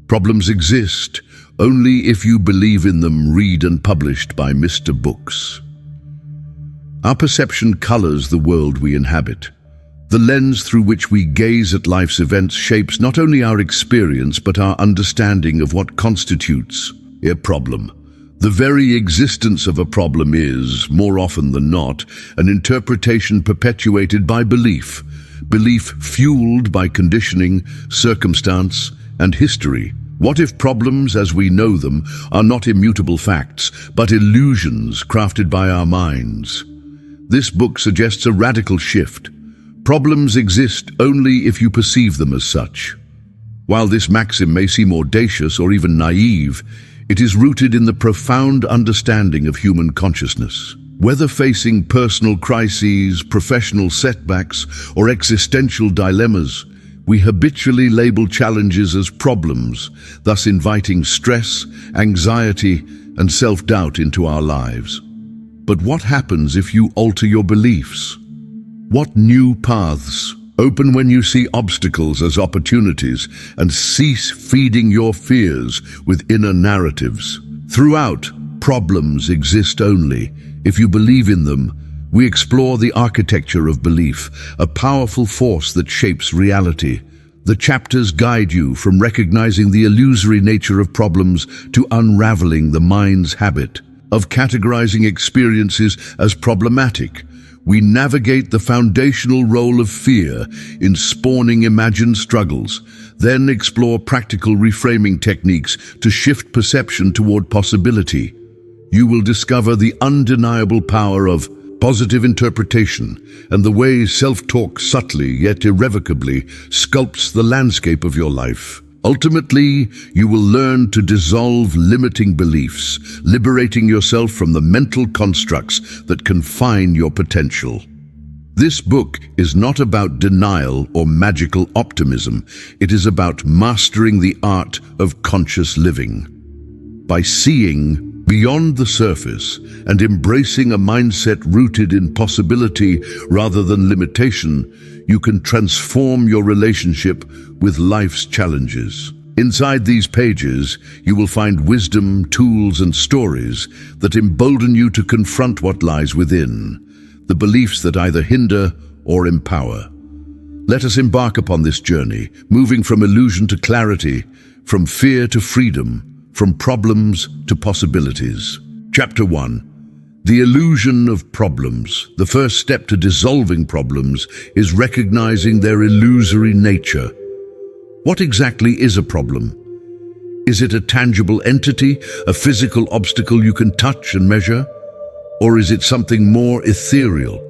Problems exist only if you believe in them. Read and published by Mr. Books. Our perception colors the world we inhabit. The lens through which we gaze at life's events shapes not only our experience but our understanding of what constitutes a problem. The very existence of a problem is, more often than not, an interpretation perpetuated by belief. Belief fueled by conditioning, circumstance, and history. What if problems as we know them are not immutable facts, but illusions crafted by our minds? This book suggests a radical shift. Problems exist only if you perceive them as such. While this maxim may seem audacious or even naive, it is rooted in the profound understanding of human consciousness. Whether facing personal crises, professional setbacks, or existential dilemmas, we habitually label challenges as problems, thus inviting stress, anxiety, and self-doubt into our lives. But what happens if you alter your beliefs? What new paths open when you see obstacles as opportunities and cease feeding your fears with inner narratives? Throughout, problems exist only if you believe in them. We explore the architecture of belief, a powerful force that shapes reality. The chapters guide you from recognizing the illusory nature of problems to unraveling the mind's habit of categorizing experiences as problematic. We navigate the foundational role of fear in spawning imagined struggles, then explore practical reframing techniques to shift perception toward possibility. You will discover the undeniable power of positive interpretation and the way self-talk subtly yet irrevocably sculpts the landscape of your life. Ultimately, you will learn to dissolve limiting beliefs, liberating yourself from the mental constructs that confine your potential. This book is not about denial or magical optimism. It is about mastering the art of conscious living. By seeing beyond the surface and embracing a mindset rooted in possibility rather than limitation, you can transform your relationship with life's challenges. Inside these pages, you will find wisdom, tools, and stories that embolden you to confront what lies within, the beliefs that either hinder or empower. Let us embark upon this journey, moving from illusion to clarity, from fear to freedom, from problems to possibilities. Chapter 1. The illusion of problems. The first step to dissolving problems is recognizing their illusory nature. What exactly is a problem? Is it a tangible entity, a physical obstacle you can touch and measure? Or is it something more ethereal,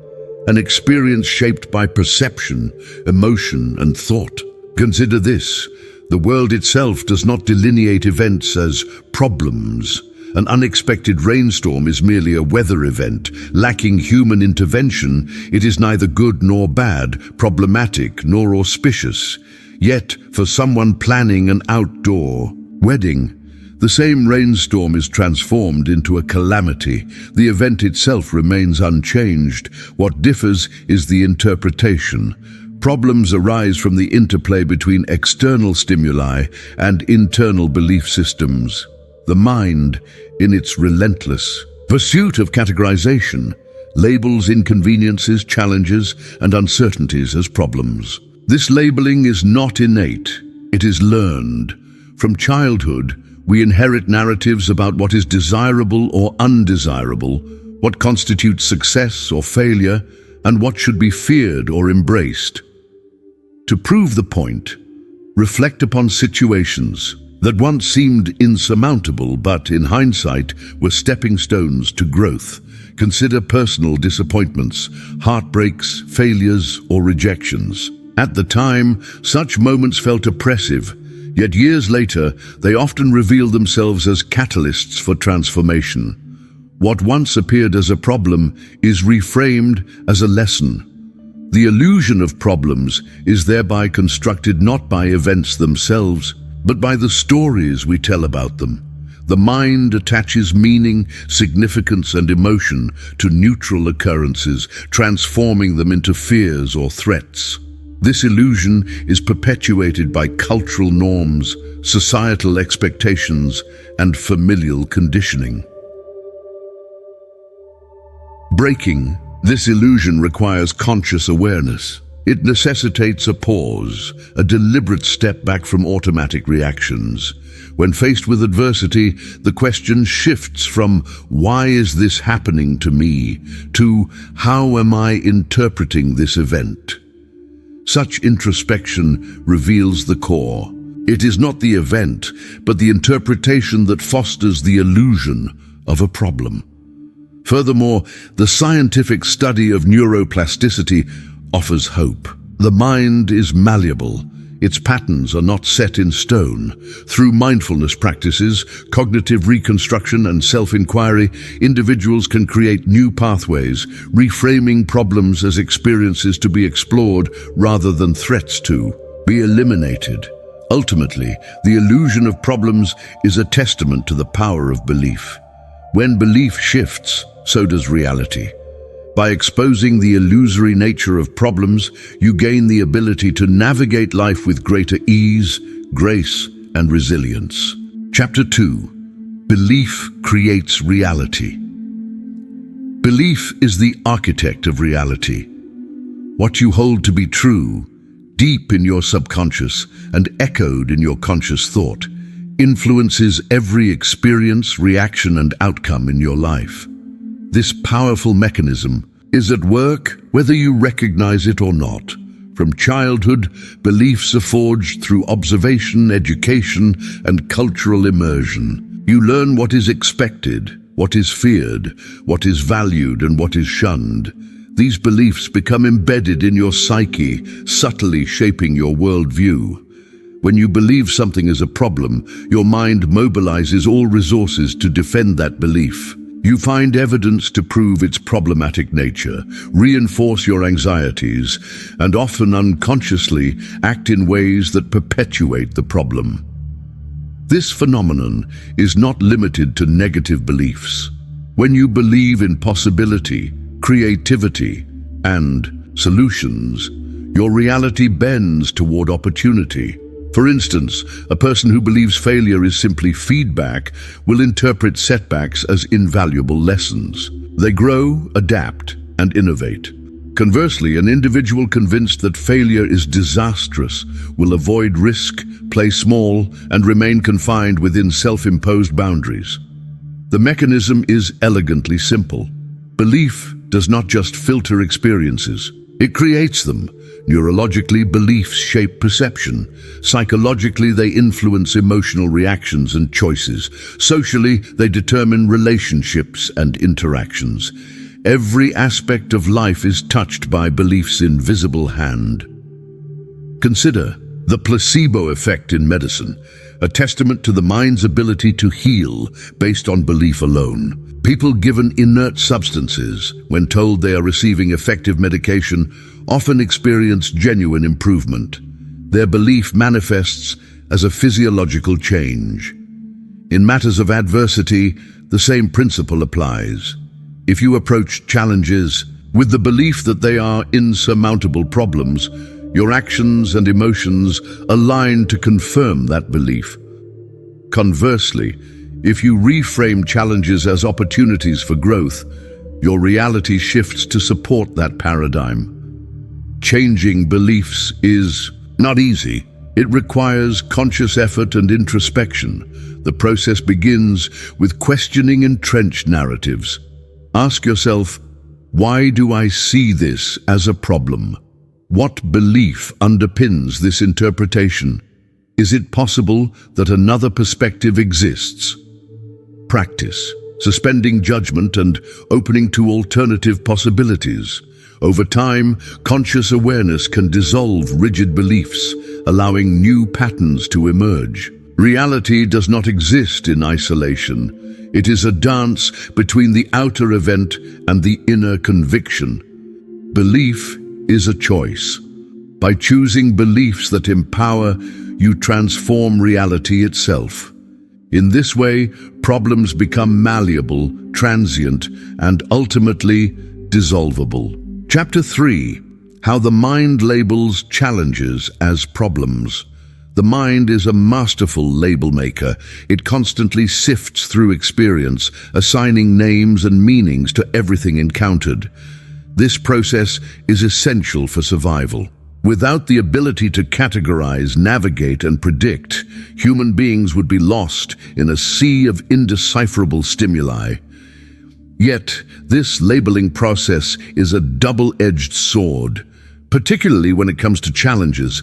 an experience shaped by perception, emotion, and thought? Consider this: the world itself does not delineate events as problems. An unexpected rainstorm is merely a weather event. Lacking human intervention, it is neither good nor bad, problematic nor auspicious. Yet, for someone planning an outdoor wedding, the same rainstorm is transformed into a calamity. The event itself remains unchanged. What differs is the interpretation. Problems arise from the interplay between external stimuli and internal belief systems. The mind, in its relentless pursuit of categorization, labels inconveniences, challenges, and uncertainties as problems. This labeling is not innate, it is learned. From childhood, we inherit narratives about what is desirable or undesirable, what constitutes success or failure, and what should be feared or embraced. To prove the point, reflect upon situations that once seemed insurmountable but, in hindsight, were stepping stones to growth. Consider personal disappointments, heartbreaks, failures, or rejections. At the time, such moments felt oppressive, yet years later, they often reveal themselves as catalysts for transformation. What once appeared as a problem is reframed as a lesson. The illusion of problems is thereby constructed not by events themselves, but by the stories we tell about them. The mind attaches meaning, significance, and emotion to neutral occurrences, transforming them into fears or threats. This illusion is perpetuated by cultural norms, societal expectations, and familial conditioning. Breaking this illusion requires conscious awareness. It necessitates a pause, a deliberate step back from automatic reactions. When faced with adversity, the question shifts from "Why is this happening to me?" to "How am I interpreting this event?" Such introspection reveals the core. It is not the event, but the interpretation that fosters the illusion of a problem. Furthermore, the scientific study of neuroplasticity offers hope. The mind is malleable. Its patterns are not set in stone. Through mindfulness practices, cognitive reconstruction, and self-inquiry, individuals can create new pathways, reframing problems as experiences to be explored rather than threats to be eliminated. Ultimately, the illusion of problems is a testament to the power of belief. When belief shifts, so does reality. By exposing the illusory nature of problems, you gain the ability to navigate life with greater ease, grace, and resilience. Chapter 2. Belief creates reality. Belief is the architect of reality. What you hold to be true, deep in your subconscious and echoed in your conscious thought, influences every experience, reaction, and outcome in your life. This powerful mechanism is at work whether you recognize it or not. From childhood, beliefs are forged through observation, education, and cultural immersion. You learn what is expected, what is feared, what is valued, and what is shunned. These beliefs become embedded in your psyche, subtly shaping your worldview. When you believe something is a problem, your mind mobilizes all resources to defend that belief. You find evidence to prove its problematic nature, reinforce your anxieties, and often unconsciously act in ways that perpetuate the problem. This phenomenon is not limited to negative beliefs. When you believe in possibility, creativity, and solutions, your reality bends toward opportunity. For instance, a person who believes failure is simply feedback will interpret setbacks as invaluable lessons. They grow, adapt, and innovate. Conversely, an individual convinced that failure is disastrous will avoid risk, play small, and remain confined within self-imposed boundaries. The mechanism is elegantly simple. Belief does not just filter experiences, it creates them. Neurologically, beliefs shape perception. Psychologically, they influence emotional reactions and choices. Socially, they determine relationships and interactions. Every aspect of life is touched by belief's invisible hand. Consider the placebo effect in medicine, a testament to the mind's ability to heal based on belief alone. People given inert substances, when told they are receiving effective medication, often experience genuine improvement. Their belief manifests as a physiological change. In matters of adversity, the same principle applies. If you approach challenges with the belief that they are insurmountable problems, your actions and emotions align to confirm that belief. Conversely, if you reframe challenges as opportunities for growth, your reality shifts to support that paradigm. Changing beliefs is not easy. It requires conscious effort and introspection. The process begins with questioning entrenched narratives. Ask yourself, why do I see this as a problem? What belief underpins this interpretation? Is it possible that another perspective exists? Practice, suspending judgment and opening to alternative possibilities. Over time, conscious awareness can dissolve rigid beliefs, allowing new patterns to emerge. Reality does not exist in isolation. It is a dance between the outer event and the inner conviction. Belief is a choice. By choosing beliefs that empower, you transform reality itself. In this way, problems become malleable, transient, and ultimately dissolvable. Chapter 3. How the mind labels challenges as problems. The mind is a masterful label maker. It constantly sifts through experience, assigning names and meanings to everything encountered. This process is essential for survival. Without the ability to categorize, navigate, and predict, human beings would be lost in a sea of indecipherable stimuli. Yet, this labeling process is a double-edged sword, particularly when it comes to challenges.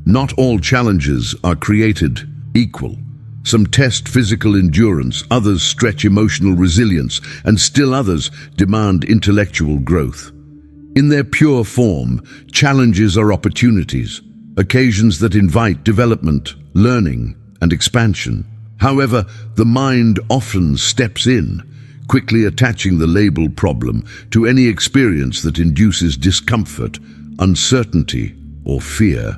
Not all challenges are created equal. Some test physical endurance, others stretch emotional resilience, and still others demand intellectual growth. In their pure form, challenges are opportunities, occasions that invite development, learning, and expansion. However, the mind often steps in, quickly attaching the label problem to any experience that induces discomfort, uncertainty, or fear.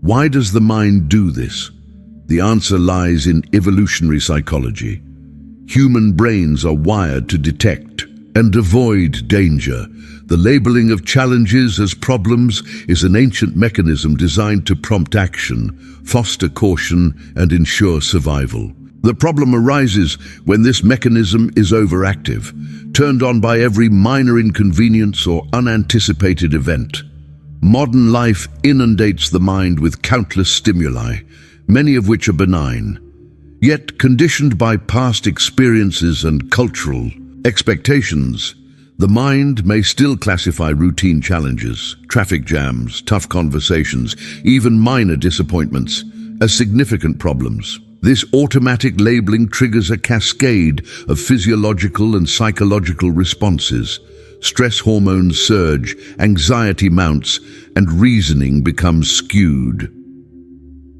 Why does the mind do this? The answer lies in evolutionary psychology. Human brains are wired to detect and avoid danger. The labeling of challenges as problems is an ancient mechanism designed to prompt action, foster caution, and ensure survival. The problem arises when this mechanism is overactive, turned on by every minor inconvenience or unanticipated event. Modern life inundates the mind with countless stimuli, many of which are benign. Yet, conditioned by past experiences and cultural expectations, the mind may still classify routine challenges, traffic jams, tough conversations, even minor disappointments, as significant problems. This automatic labeling triggers a cascade of physiological and psychological responses. Stress hormones surge, anxiety mounts, and reasoning becomes skewed.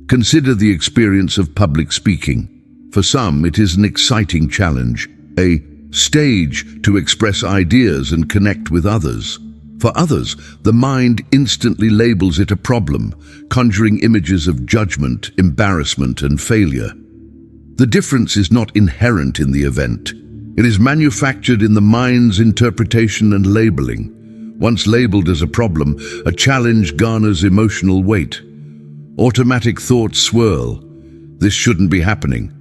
Consider the experience of public speaking. For some, it is an exciting challenge, a stage to express ideas and connect with others. For others, the mind instantly labels it a problem, conjuring images of judgment, embarrassment, and failure. The difference is not inherent in the event. It is manufactured in the mind's interpretation and labeling. Once labeled as a problem, a challenge garners emotional weight. Automatic thoughts swirl. This shouldn't be happening.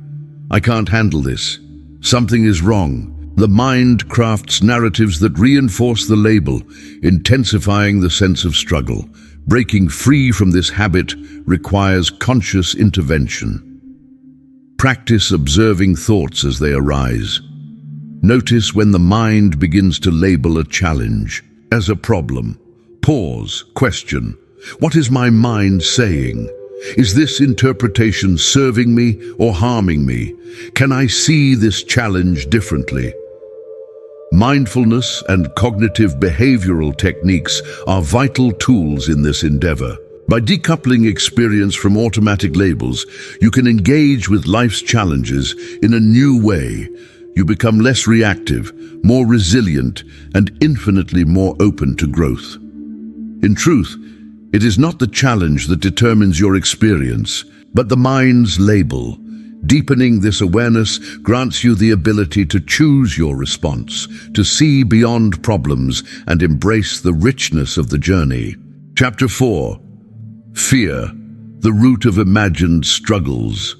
I can't handle this. Something is wrong. The mind crafts narratives that reinforce the label, intensifying the sense of struggle. Breaking free from this habit requires conscious intervention. Practice observing thoughts as they arise. Notice when the mind begins to label a challenge as a problem. Pause, question. What is my mind saying? Is this interpretation serving me or harming me? Can I see this challenge differently? Mindfulness and cognitive behavioral techniques are vital tools in this endeavor. By decoupling experience from automatic labels, you can engage with life's challenges in a new way. You become less reactive, more resilient, and infinitely more open to growth. In truth, it is not the challenge that determines your experience, but the mind's label. Deepening this awareness grants you the ability to choose your response, to see beyond problems and embrace the richness of the journey. Chapter 4. Fear, the root of imagined struggles.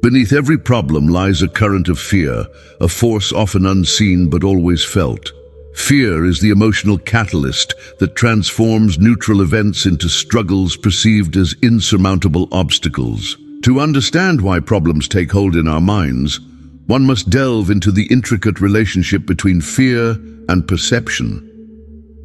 Beneath every problem lies a current of fear, a force often unseen but always felt. Fear is the emotional catalyst that transforms neutral events into struggles perceived as insurmountable obstacles. To understand why problems take hold in our minds, one must delve into the intricate relationship between fear and perception.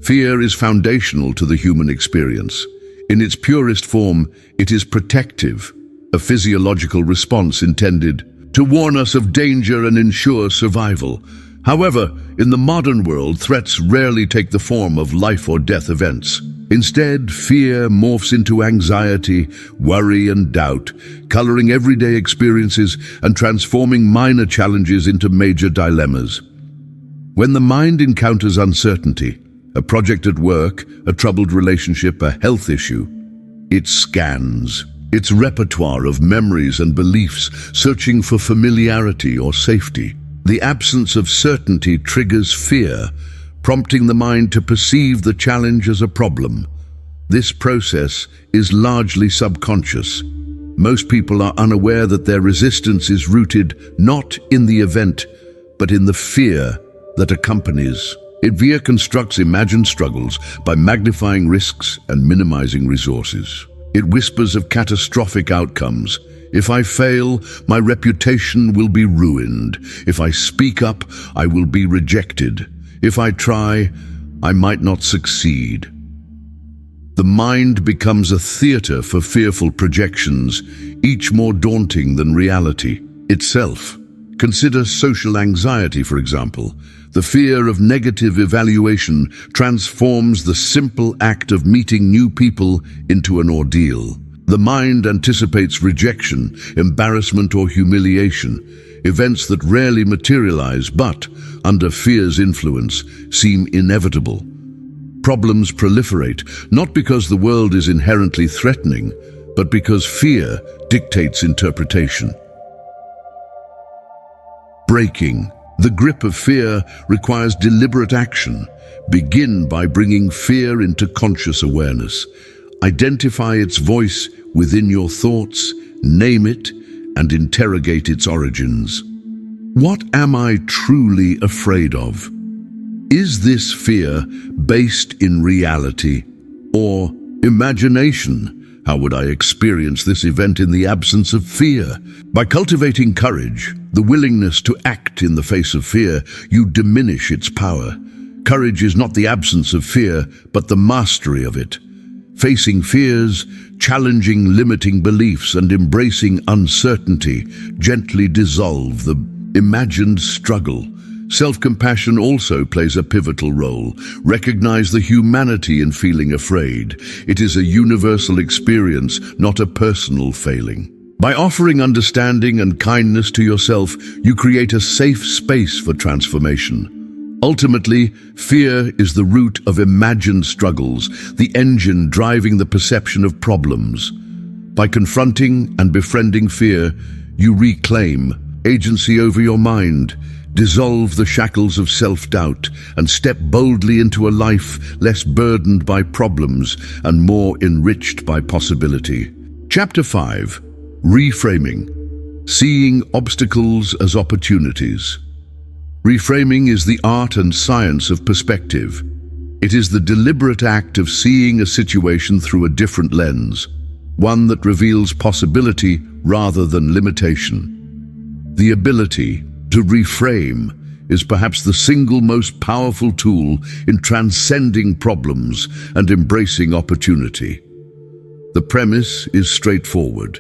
Fear is foundational to the human experience. In its purest form, it is protective, a physiological response intended to warn us of danger and ensure survival. However, in the modern world, threats rarely take the form of life or death events. Instead, fear morphs into anxiety, worry, and doubt, coloring everyday experiences and transforming minor challenges into major dilemmas. When the mind encounters uncertainty, a project at work, a troubled relationship, a health issue, it scans its repertoire of memories and beliefs, searching for familiarity or safety. The absence of certainty triggers fear, prompting the mind to perceive the challenge as a problem. This process is largely subconscious. Most people are unaware that their resistance is rooted not in the event, but in the fear that accompanies it. Fear constructs imagined struggles by magnifying risks and minimizing resources. It whispers of catastrophic outcomes. If I fail, my reputation will be ruined. If I speak up, I will be rejected. If I try, I might not succeed. The mind becomes a theater for fearful projections, each more daunting than reality itself. Consider social anxiety, for example. The fear of negative evaluation transforms the simple act of meeting new people into an ordeal. The mind anticipates rejection, embarrassment, or humiliation, events that rarely materialize but, under fear's influence, seem inevitable. Problems proliferate, not because the world is inherently threatening, but because fear dictates interpretation. Breaking the grip of fear requires deliberate action. Begin by bringing fear into conscious awareness. Identify its voice within your thoughts, name it, and interrogate its origins. What am I truly afraid of? Is this fear based in reality or imagination? How would I experience this event in the absence of fear? By cultivating courage, the willingness to act in the face of fear, you diminish its power. Courage is not the absence of fear, but the mastery of it. Facing fears, challenging limiting beliefs, and embracing uncertainty gently dissolve the imagined struggle. Self-compassion also plays a pivotal role. Recognize the humanity in feeling afraid. It is a universal experience, not a personal failing. By offering understanding and kindness to yourself, you create a safe space for transformation. Ultimately, fear is the root of imagined struggles, the engine driving the perception of problems. By confronting and befriending fear, you reclaim agency over your mind, dissolve the shackles of self-doubt, and step boldly into a life less burdened by problems and more enriched by possibility. Chapter 5. Reframing. Seeing obstacles as opportunities. Reframing is the art and science of perspective. It is the deliberate act of seeing a situation through a different lens, one that reveals possibility rather than limitation. The ability to reframe is perhaps the single most powerful tool in transcending problems and embracing opportunity. The premise is straightforward.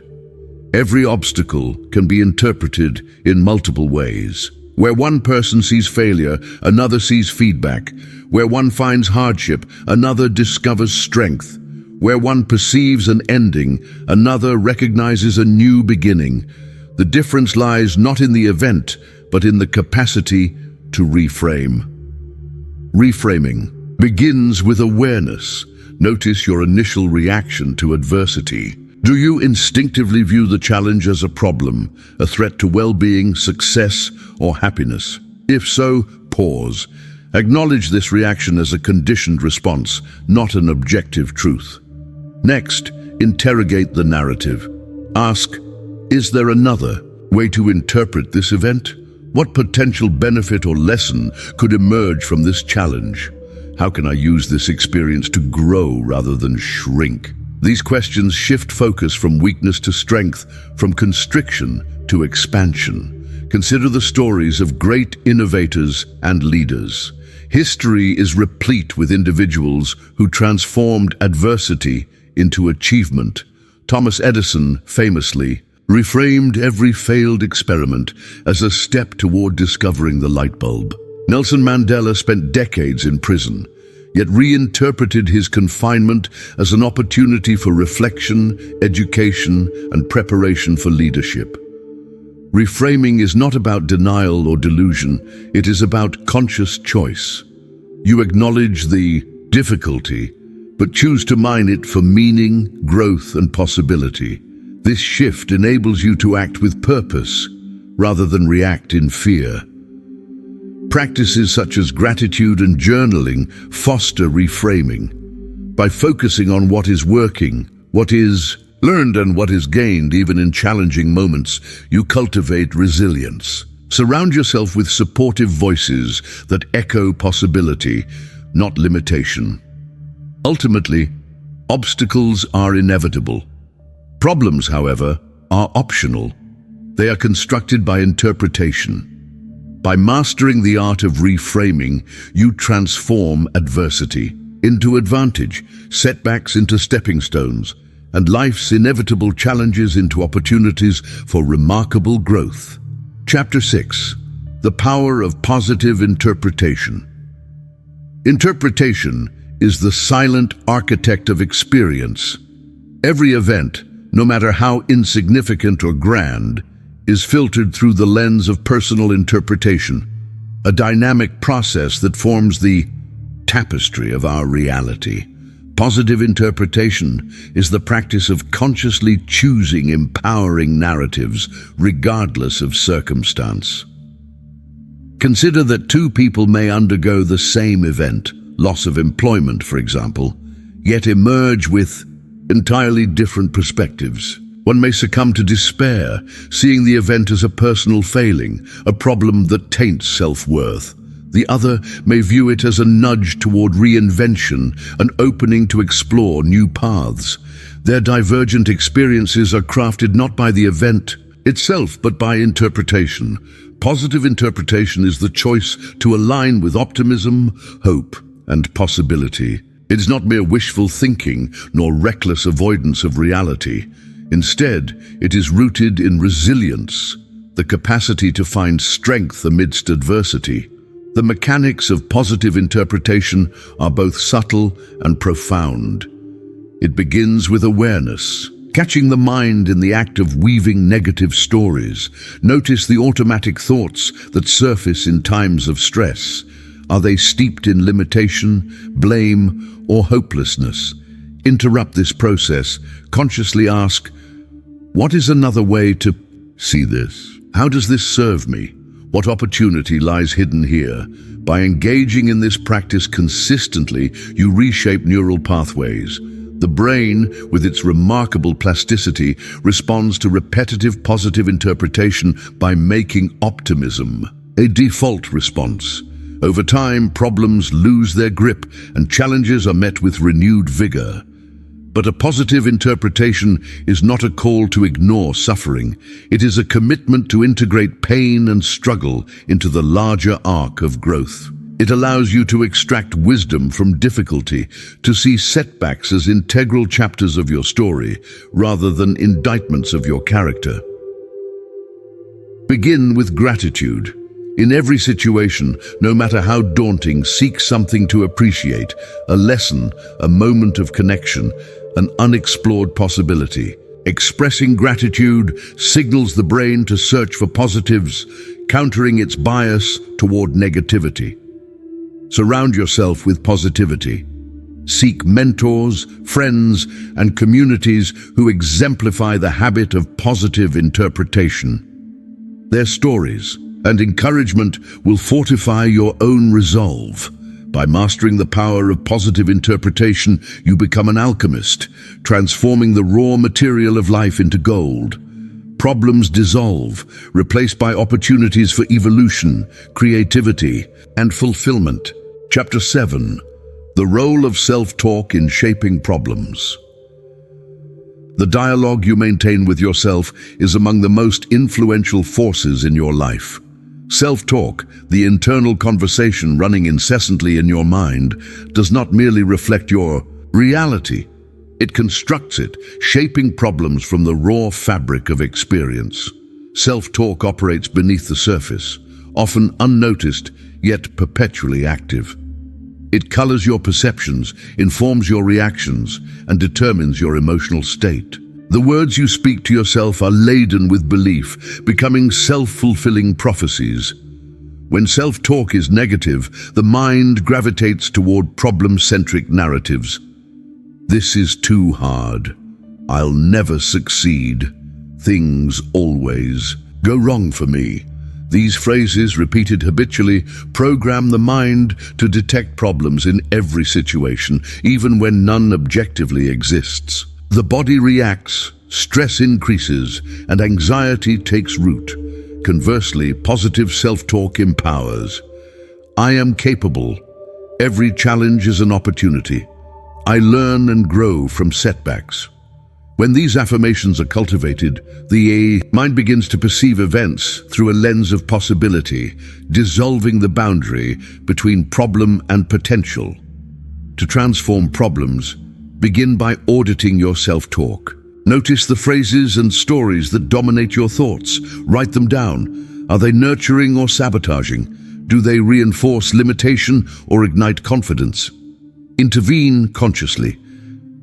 Every obstacle can be interpreted in multiple ways. Where one person sees failure, another sees feedback. Where one finds hardship, another discovers strength. Where one perceives an ending, another recognizes a new beginning. The difference lies not in the event, but in the capacity to reframe. Reframing begins with awareness. Notice your initial reaction to adversity. Do you instinctively view the challenge as a problem, a threat to well-being, success, or happiness? If so, pause. Acknowledge this reaction as a conditioned response, not an objective truth. Next, interrogate the narrative. Ask, is there another way to interpret this event? What potential benefit or lesson could emerge from this challenge? How can I use this experience to grow rather than shrink? These questions shift focus from weakness to strength, from constriction to expansion. Consider the stories of great innovators and leaders. History is replete with individuals who transformed adversity into achievement. Thomas Edison famously reframed every failed experiment as a step toward discovering the light bulb. Nelson Mandela spent decades in prison, yet reinterpreted his confinement as an opportunity for reflection, education, and preparation for leadership. Reframing is not about denial or delusion, it is about conscious choice. You acknowledge the difficulty, but choose to mine it for meaning, growth, and possibility. This shift enables you to act with purpose, rather than react in fear. Practices such as gratitude and journaling foster reframing. By focusing on what is working, what is learned and what is gained even in challenging moments, you cultivate resilience. Surround yourself with supportive voices that echo possibility, not limitation. Ultimately, obstacles are inevitable. Problems, however, are optional. They are constructed by interpretation. By mastering the art of reframing, you transform adversity into advantage, setbacks into stepping stones, and life's inevitable challenges into opportunities for remarkable growth. Chapter 6. The Power of Positive Interpretation. Interpretation is the silent architect of experience. Every event, no matter how insignificant or grand, is filtered through the lens of personal interpretation, a dynamic process that forms the tapestry of our reality. Positive interpretation is the practice of consciously choosing empowering narratives, regardless of circumstance. Consider that two people may undergo the same event, loss of employment, for example, yet emerge with entirely different perspectives. One may succumb to despair, seeing the event as a personal failing, a problem that taints self-worth. The other may view it as a nudge toward reinvention, an opening to explore new paths. Their divergent experiences are crafted not by the event itself, but by interpretation. Positive interpretation is the choice to align with optimism, hope, and possibility. It is not mere wishful thinking, nor reckless avoidance of reality. Instead, it is rooted in resilience, the capacity to find strength amidst adversity. The mechanics of positive interpretation are both subtle and profound. It begins with awareness, catching the mind in the act of weaving negative stories. Notice the automatic thoughts that surface in times of stress. Are they steeped in limitation, blame, or hopelessness? Interrupt this process. Consciously ask, what is another way to see this? How does this serve me? What opportunity lies hidden here? By engaging in this practice consistently, you reshape neural pathways. The brain, with its remarkable plasticity, responds to repetitive positive interpretation by making optimism a default response. Over time, problems lose their grip and challenges are met with renewed vigor. But a positive interpretation is not a call to ignore suffering. It is a commitment to integrate pain and struggle into the larger arc of growth. It allows you to extract wisdom from difficulty, to see setbacks as integral chapters of your story, rather than indictments of your character. Begin with gratitude. In every situation, no matter how daunting, seek something to appreciate, a lesson, a moment of connection, an unexplored possibility. Expressing gratitude signals the brain to search for positives, countering its bias toward negativity. Surround yourself with positivity. Seek mentors, friends, and communities who exemplify the habit of positive interpretation. Their stories and encouragement will fortify your own resolve. By mastering the power of positive interpretation, you become an alchemist, transforming the raw material of life into gold. Problems dissolve, replaced by opportunities for evolution, creativity, and fulfillment. Chapter 7. The Role of Self-Talk in Shaping Problems. The dialogue you maintain with yourself is among the most influential forces in your life. Self-talk, the internal conversation running incessantly in your mind, does not merely reflect your reality. It constructs it, shaping problems from the raw fabric of experience. Self-talk operates beneath the surface, often unnoticed, yet perpetually active. It colors your perceptions, informs your reactions, and determines your emotional state. The words you speak to yourself are laden with belief, becoming self-fulfilling prophecies. When self-talk is negative, the mind gravitates toward problem-centric narratives. This is too hard. I'll never succeed. Things always go wrong for me. These phrases, repeated habitually, program the mind to detect problems in every situation, even when none objectively exists. The body reacts, stress increases, and anxiety takes root. Conversely, positive self-talk empowers. I am capable. Every challenge is an opportunity. I learn and grow from setbacks. When these affirmations are cultivated, the mind begins to perceive events through a lens of possibility, dissolving the boundary between problem and potential. To transform problems, begin by auditing your self-talk. Notice the phrases and stories that dominate your thoughts. Write them down. Are they nurturing or sabotaging? Do they reinforce limitation or ignite confidence? Intervene consciously.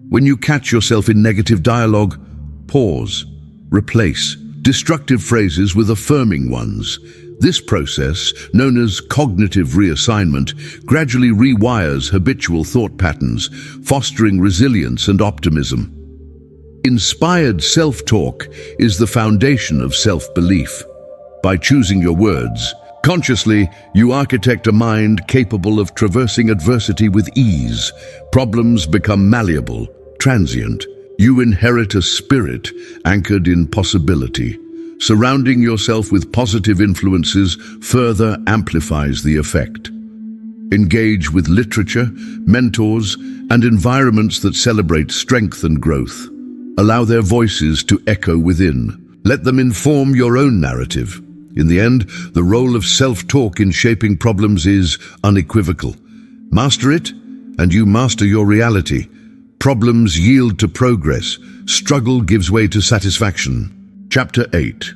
When you catch yourself in negative dialogue, pause. Replace destructive phrases with affirming ones. This process, known as cognitive reassignment, gradually rewires habitual thought patterns, fostering resilience and optimism. Inspired self-talk is the foundation of self-belief. By choosing your words consciously, you architect a mind capable of traversing adversity with ease. Problems become malleable, transient. You inherit a spirit anchored in possibility. Surrounding yourself with positive influences further amplifies the effect. Engage with literature, mentors, and environments that celebrate strength and growth. Allow their voices to echo within. Let them inform your own narrative. In the end, the role of self-talk in shaping problems is unequivocal. Master it, and you master your reality. Problems yield to progress. Struggle gives way to satisfaction. Chapter 8.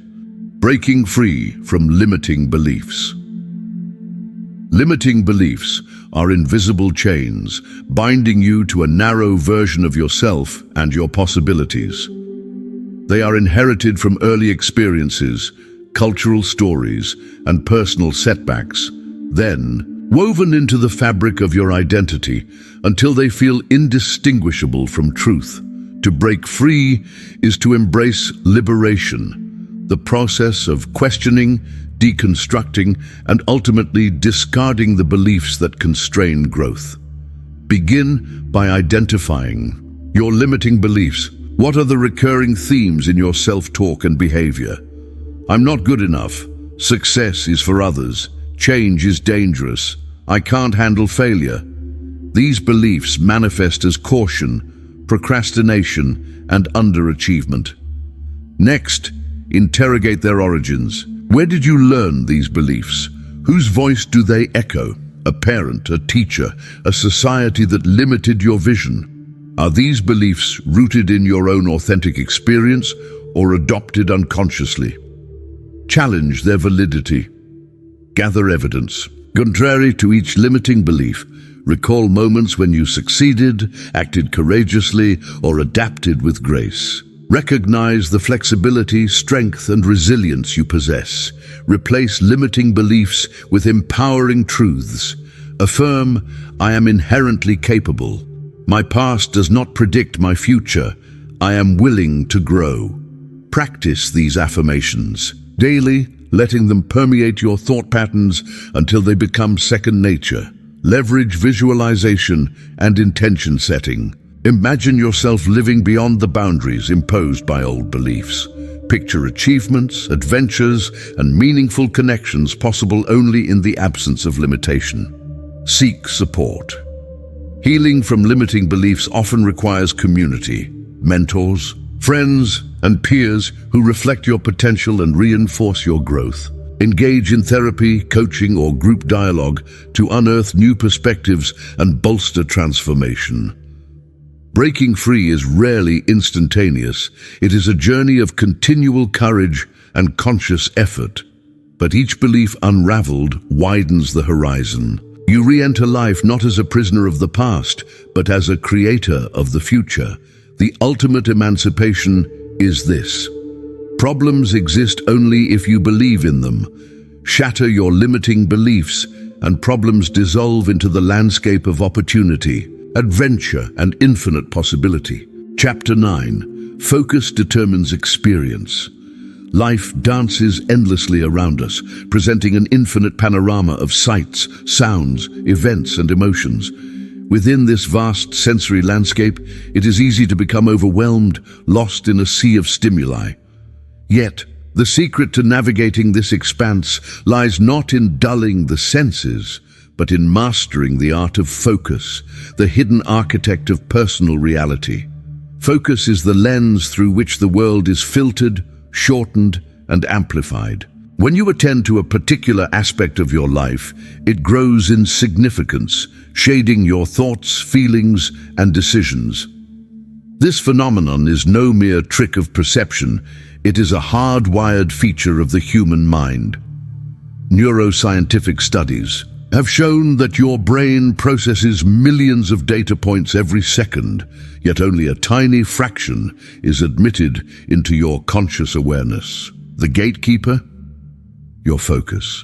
Breaking free from limiting beliefs. Limiting beliefs are invisible chains, binding you to a narrow version of yourself and your possibilities. They are inherited from early experiences, cultural stories, and personal setbacks, then woven into the fabric of your identity until they feel indistinguishable from truth. To break free is to embrace liberation, the process of questioning, deconstructing, and ultimately discarding the beliefs that constrain growth. Begin by identifying your limiting beliefs. What are the recurring themes in your self-talk and behavior? I'm not good enough. Success is for others. Change is dangerous. I can't handle failure. These beliefs manifest as caution, procrastination, and underachievement. Next, interrogate their origins. Where did you learn these beliefs? Whose voice do they echo? A parent, a teacher, a society that limited your vision? Are these beliefs rooted in your own authentic experience or adopted unconsciously? Challenge their validity. Gather evidence. Contrary to each limiting belief, recall moments when you succeeded, acted courageously, or adapted with grace. Recognize the flexibility, strength, and resilience you possess. Replace limiting beliefs with empowering truths. Affirm, I am inherently capable. My past does not predict my future. I am willing to grow. Practice these affirmations daily, letting them permeate your thought patterns until they become second nature. Leverage visualization and intention setting. Imagine yourself living beyond the boundaries imposed by old beliefs. Picture achievements, adventures, and meaningful connections possible only in the absence of limitation. Seek support. Healing from limiting beliefs often requires community, mentors, friends, and peers who reflect your potential and reinforce your growth. Engage in therapy, coaching, or group dialogue to unearth new perspectives and bolster transformation. Breaking free is rarely instantaneous. It is a journey of continual courage and conscious effort. But each belief unraveled widens the horizon. You re-enter life not as a prisoner of the past, but as a creator of the future. The ultimate emancipation is this: problems exist only if you believe in them. Shatter your limiting beliefs, and problems dissolve into the landscape of opportunity, adventure, and infinite possibility. Chapter 9. Focus determines experience. Life dances endlessly around us, presenting an infinite panorama of sights, sounds, events, and emotions. Within this vast sensory landscape, it is easy to become overwhelmed, lost in a sea of stimuli. Yet, the secret to navigating this expanse lies not in dulling the senses, but in mastering the art of focus, the hidden architect of personal reality. Focus is the lens through which the world is filtered, shortened, and amplified. When you attend to a particular aspect of your life, it grows in significance, shading your thoughts, feelings, and decisions. This phenomenon is no mere trick of perception, it is a hardwired feature of the human mind. Neuroscientific studies have shown that your brain processes millions of data points every second, yet only a tiny fraction is admitted into your conscious awareness. The gatekeeper? Your focus.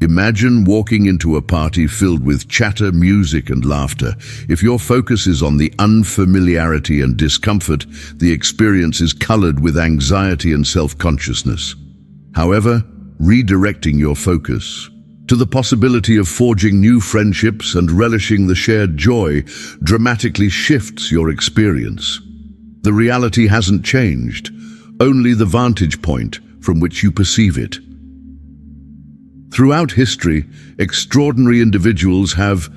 Imagine walking into a party filled with chatter, music, and laughter. If your focus is on the unfamiliarity and discomfort, the experience is colored with anxiety and self-consciousness. However, redirecting your focus to the possibility of forging new friendships and relishing the shared joy dramatically shifts your experience. The reality hasn't changed, only the vantage point from which you perceive it. Throughout history, extraordinary individuals have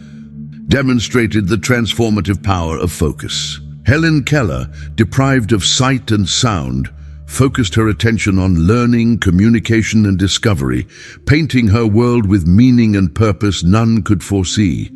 demonstrated the transformative power of focus. Helen Keller, deprived of sight and sound, focused her attention on learning, communication, and discovery, painting her world with meaning and purpose none could foresee.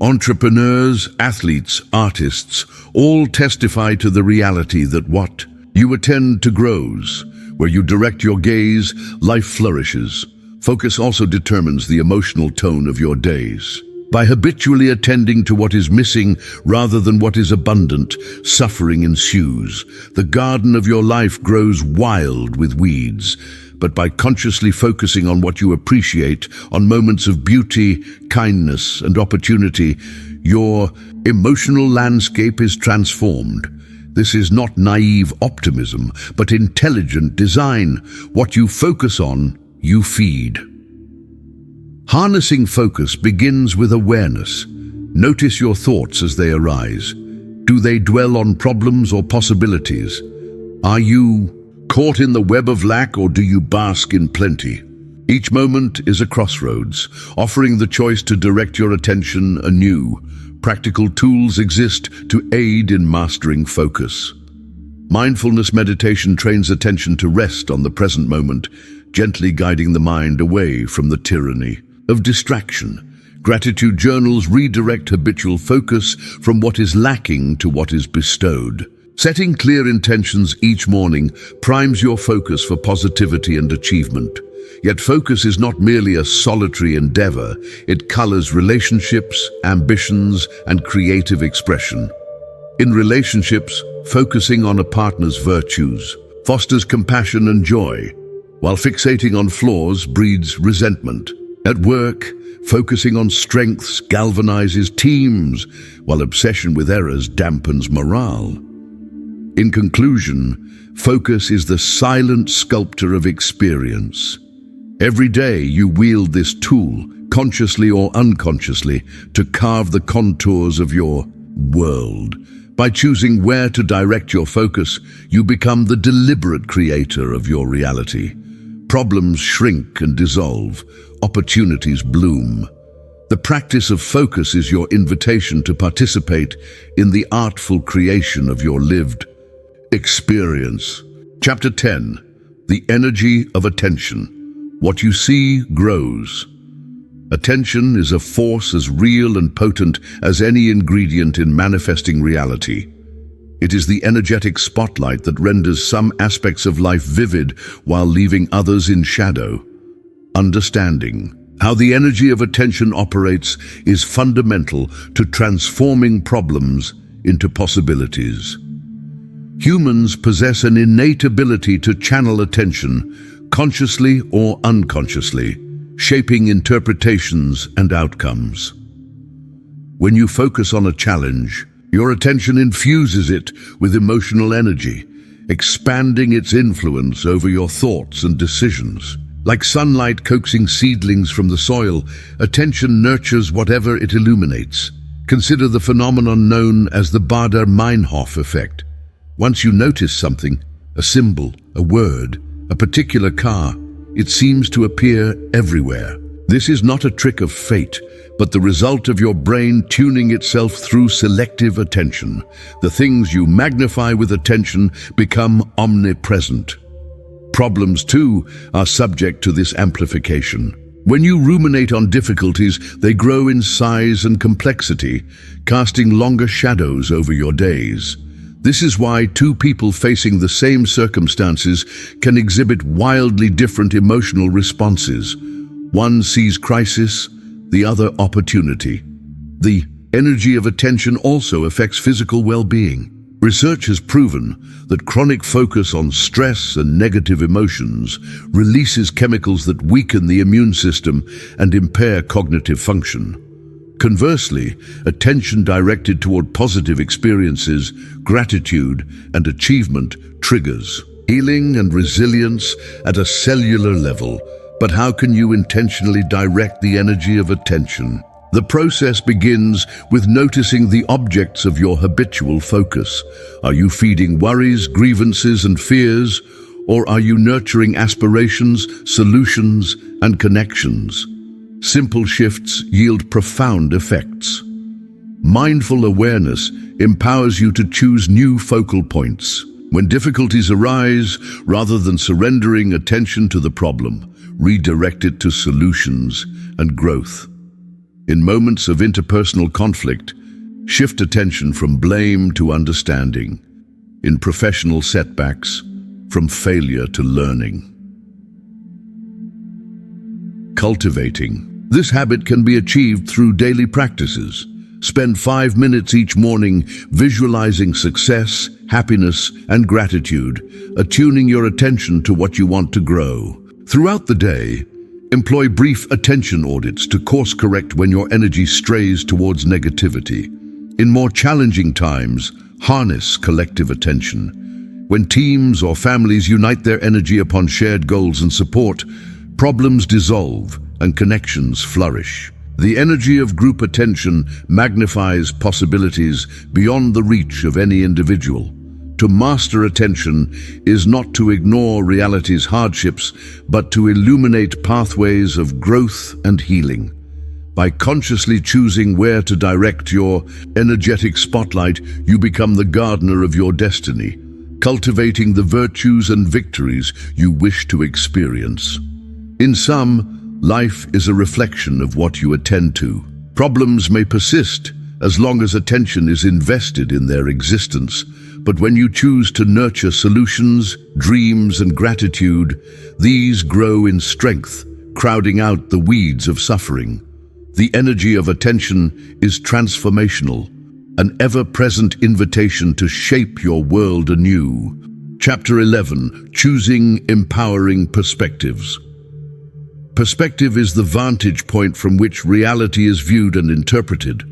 Entrepreneurs, athletes, artists, all testify to the reality that what you attend to grows. Where you direct your gaze, life flourishes. Focus also determines the emotional tone of your days. By habitually attending to what is missing rather than what is abundant, suffering ensues. The garden of your life grows wild with weeds. But by consciously focusing on what you appreciate, on moments of beauty, kindness, and opportunity, your emotional landscape is transformed. This is not naive optimism, but intelligent design. What you focus on, you feed. Harnessing focus begins with awareness. Notice your thoughts as they arise. Do they dwell on problems or possibilities? Are you caught in the web of lack, or do you bask in plenty? Each moment is a crossroads, offering the choice to direct your attention anew. Practical tools exist to aid in mastering focus. Mindfulness meditation trains attention to rest on the present moment, gently guiding the mind away from the tyranny of distraction. Gratitude journals redirect habitual focus from what is lacking to what is bestowed. Setting clear intentions each morning primes your focus for positivity and achievement. Yet focus is not merely a solitary endeavor. It colors relationships, ambitions, and creative expression. In relationships, focusing on a partner's virtues fosters compassion and joy, while fixating on flaws breeds resentment. At work, focusing on strengths galvanizes teams, while obsession with errors dampens morale. In conclusion, focus is the silent sculptor of experience. Every day you wield this tool, consciously or unconsciously, to carve the contours of your world. By choosing where to direct your focus, you become the deliberate creator of your reality. Problems shrink and dissolve, opportunities bloom. The practice of focus is your invitation to participate in the artful creation of your lived experience. Chapter 10. The Energy of Attention. What you see grows. Attention is a force as real and potent as any ingredient in manifesting reality. It is the energetic spotlight that renders some aspects of life vivid while leaving others in shadow. Understanding how the energy of attention operates is fundamental to transforming problems into possibilities. Humans possess an innate ability to channel attention, consciously or unconsciously, shaping interpretations and outcomes. When you focus on a challenge, your attention infuses it with emotional energy. expanding its influence over your thoughts and decisions. Like sunlight coaxing seedlings from the soil, attention nurtures whatever it illuminates. Consider the phenomenon known as the Baader-Meinhof effect. Once you notice something, a symbol, a word, a particular car, it seems to appear everywhere. This is not a trick of fate, but the result of your brain tuning itself through selective attention. The things you magnify with attention become omnipresent. Problems, too, are subject to this amplification. When you ruminate on difficulties, they grow in size and complexity, casting longer shadows over your days. This is why two people facing the same circumstances can exhibit wildly different emotional responses. One sees crisis, the other opportunity. The energy of attention also affects physical well-being. Research has proven that chronic focus on stress and negative emotions releases chemicals that weaken the immune system and impair cognitive function. Conversely, attention directed toward positive experiences, gratitude, and achievement triggers healing and resilience at a cellular level. But how can you intentionally direct the energy of attention? The process begins with noticing the objects of your habitual focus. Are you feeding worries, grievances, and fears, or are you nurturing aspirations, solutions, and connections? Simple shifts yield profound effects. Mindful awareness empowers you to choose new focal points. When difficulties arise, rather than surrendering attention to the problem, redirect it to solutions and growth. In moments of interpersonal conflict, shift attention from blame to understanding. In professional setbacks, from failure to learning. Cultivating. This habit can be achieved through daily practices. Spend 5 minutes each morning visualizing success, happiness, and gratitude, attuning your attention to what you want to grow. Throughout the day, employ brief attention audits to course-correct when your energy strays towards negativity. In more challenging times, harness collective attention. When teams or families unite their energy upon shared goals and support, problems dissolve and connections flourish. The energy of group attention magnifies possibilities beyond the reach of any individual. To master attention is not to ignore reality's hardships, but to illuminate pathways of growth and healing. By consciously choosing where to direct your energetic spotlight, you become the gardener of your destiny, cultivating the virtues and victories you wish to experience. In sum, life is a reflection of what you attend to. Problems may persist as long as attention is invested in their existence, but when you choose to nurture solutions, dreams, and gratitude, these grow in strength, crowding out the weeds of suffering. The energy of attention is transformational, an ever-present invitation to shape your world anew. Chapter 11: Choosing Empowering Perspectives. Perspective is the vantage point from which reality is viewed and interpreted.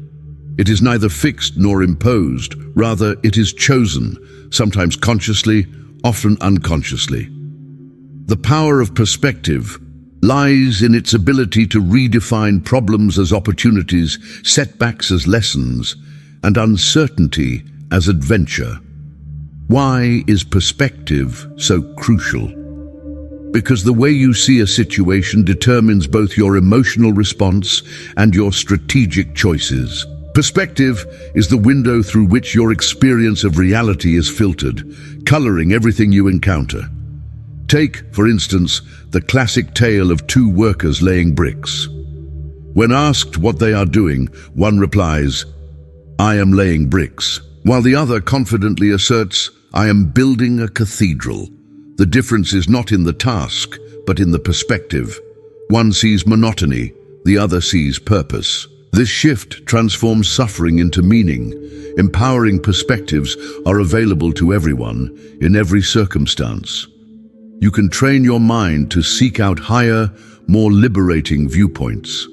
It is neither fixed nor imposed, rather it is chosen, sometimes consciously, often unconsciously. The power of perspective lies in its ability to redefine problems as opportunities, setbacks as lessons, and uncertainty as adventure. Why is perspective so crucial? Because the way you see a situation determines both your emotional response and your strategic choices. Perspective is the window through which your experience of reality is filtered, coloring everything you encounter. Take, for instance, the classic tale of two workers laying bricks. When asked what they are doing, one replies, "I am laying bricks," while the other confidently asserts, "I am building a cathedral." The difference is not in the task, but in the perspective. One sees monotony, the other sees purpose. This shift transforms suffering into meaning. Empowering perspectives are available to everyone, in every circumstance. You can train your mind to seek out higher, more liberating viewpoints.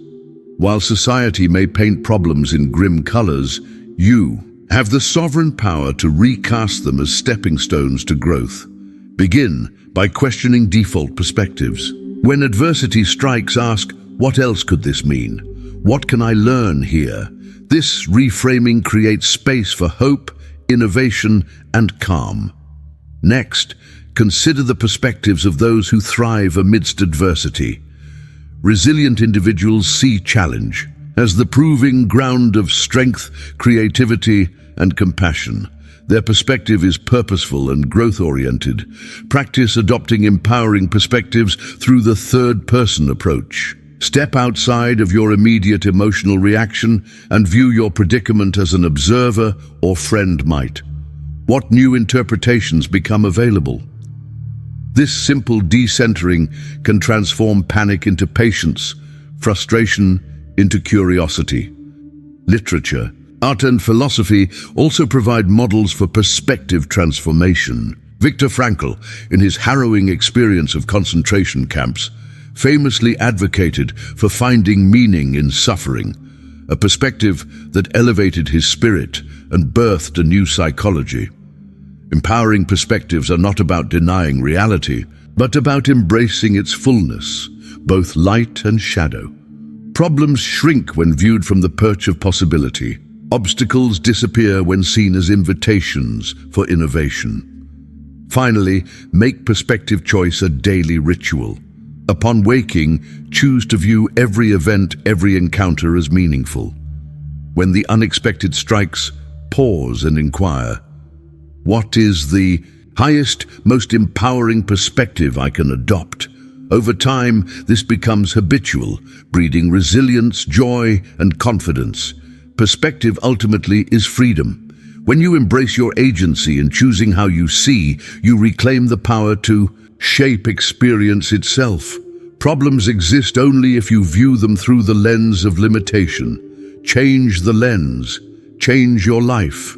While society may paint problems in grim colors, you, have the sovereign power to recast them as stepping stones to growth. Begin by questioning default perspectives. When adversity strikes, ask, what else could this mean? What can I learn here? This reframing creates space for hope, innovation, and calm. Next, consider the perspectives of those who thrive amidst adversity. Resilient individuals see challenge as the proving ground of strength, creativity, and compassion. Their perspective is purposeful and growth-oriented. Practice adopting empowering perspectives through the third-person approach. Step outside of your immediate emotional reaction and view your predicament as an observer or friend might. What new interpretations become available? This simple decentering can transform panic into patience, frustration into curiosity. Literature, art, and philosophy also provide models for perspective transformation. Viktor Frankl, in his harrowing experience of concentration camps, famously advocated for finding meaning in suffering, a perspective that elevated his spirit and birthed a new psychology. Empowering perspectives are not about denying reality, but about embracing its fullness, both light and shadow. Problems shrink when viewed from the perch of possibility. Obstacles disappear when seen as invitations for innovation. Finally, make perspective choice a daily ritual. Upon waking, choose to view every event, every encounter as meaningful. When the unexpected strikes, pause and inquire, what is the highest, most empowering perspective I can adopt? Over time, this becomes habitual, breeding resilience, joy, and confidence. Perspective ultimately is freedom. When you embrace your agency in choosing how you see, you reclaim the power to shape experience itself. Problems exist only if you view them through the lens of limitation. Change the lens. Change your life.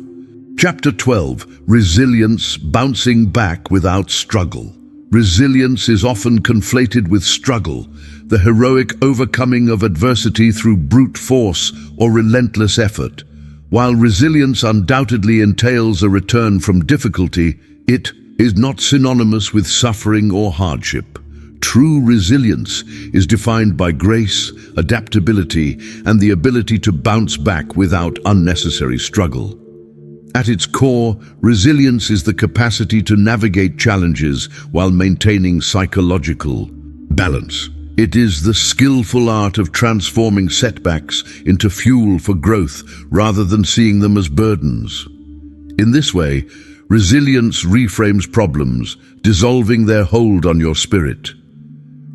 Chapter 12. Resilience, bouncing back without struggle. Resilience is often conflated with struggle, the heroic overcoming of adversity through brute force or relentless effort. While resilience undoubtedly entails a return from difficulty, it is not synonymous with suffering or hardship. True resilience is defined by grace, adaptability, and the ability to bounce back without unnecessary struggle. At its core, resilience is the capacity to navigate challenges while maintaining psychological balance. It is the skillful art of transforming setbacks into fuel for growth rather than seeing them as burdens. In this way, resilience reframes problems, dissolving their hold on your spirit.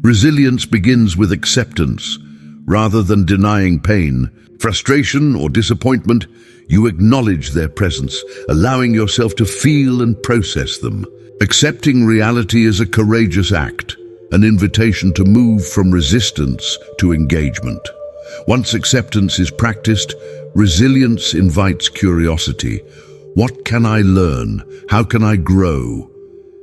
Resilience begins with acceptance. Rather than denying pain, frustration, or disappointment, you acknowledge their presence, allowing yourself to feel and process them. Accepting reality is a courageous act, an invitation to move from resistance to engagement. Once acceptance is practiced, resilience invites curiosity. What can I learn? How can I grow?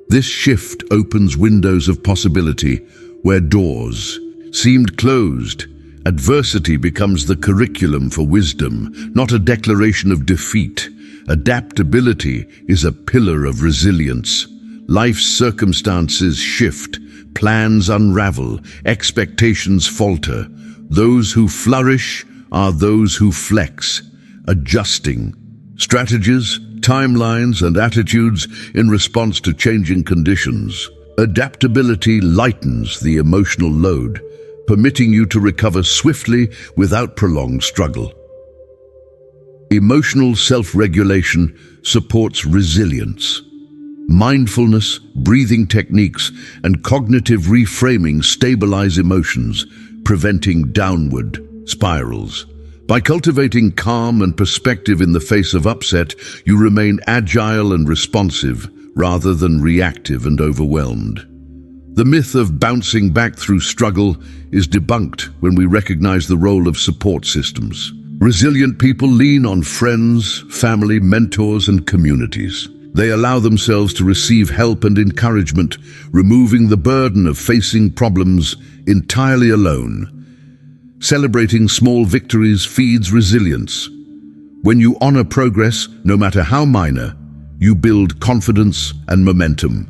This shift opens windows of possibility where doors seemed closed. Adversity becomes the curriculum for wisdom, not a declaration of defeat. Adaptability is a pillar of resilience. Life's circumstances shift, plans unravel, expectations falter. Those who flourish are those who flex, adjusting strategies, timelines, and attitudes in response to changing conditions. Adaptability lightens the emotional load, permitting you to recover swiftly without prolonged struggle. Emotional self-regulation supports resilience. Mindfulness, breathing techniques, and cognitive reframing stabilize emotions, preventing downward spirals. By cultivating calm and perspective in the face of upset, you remain agile and responsive, rather than reactive and overwhelmed. The myth of bouncing back through struggle is debunked when we recognize the role of support systems. Resilient people lean on friends, family, mentors, and communities. They allow themselves to receive help and encouragement, removing the burden of facing problems entirely alone. Celebrating small victories feeds resilience. When you honor progress, no matter how minor, you build confidence and momentum.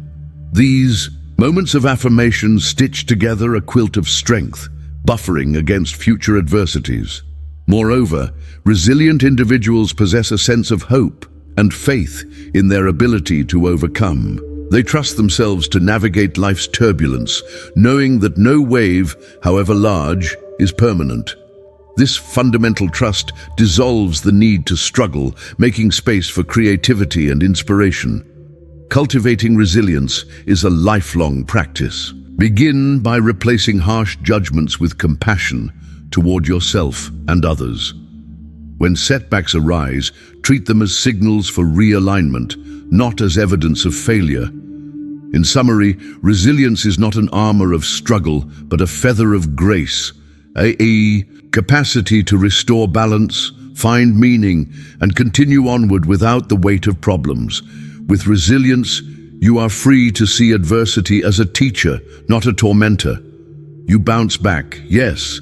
These moments of affirmation stitch together a quilt of strength, buffering against future adversities. Moreover, resilient individuals possess a sense of hope and faith in their ability to overcome. They trust themselves to navigate life's turbulence, knowing that no wave, however large, is permanent. This fundamental trust dissolves the need to struggle, making space for creativity and inspiration. Cultivating resilience is a lifelong practice. Begin by replacing harsh judgments with compassion toward yourself and others. When setbacks arise, treat them as signals for realignment, not as evidence of failure. In summary, resilience is not an armor of struggle, but a feather of grace, a capacity to restore balance, find meaning, and continue onward without the weight of problems. With resilience, you are free to see adversity as a teacher, not a tormentor. You bounce back, yes,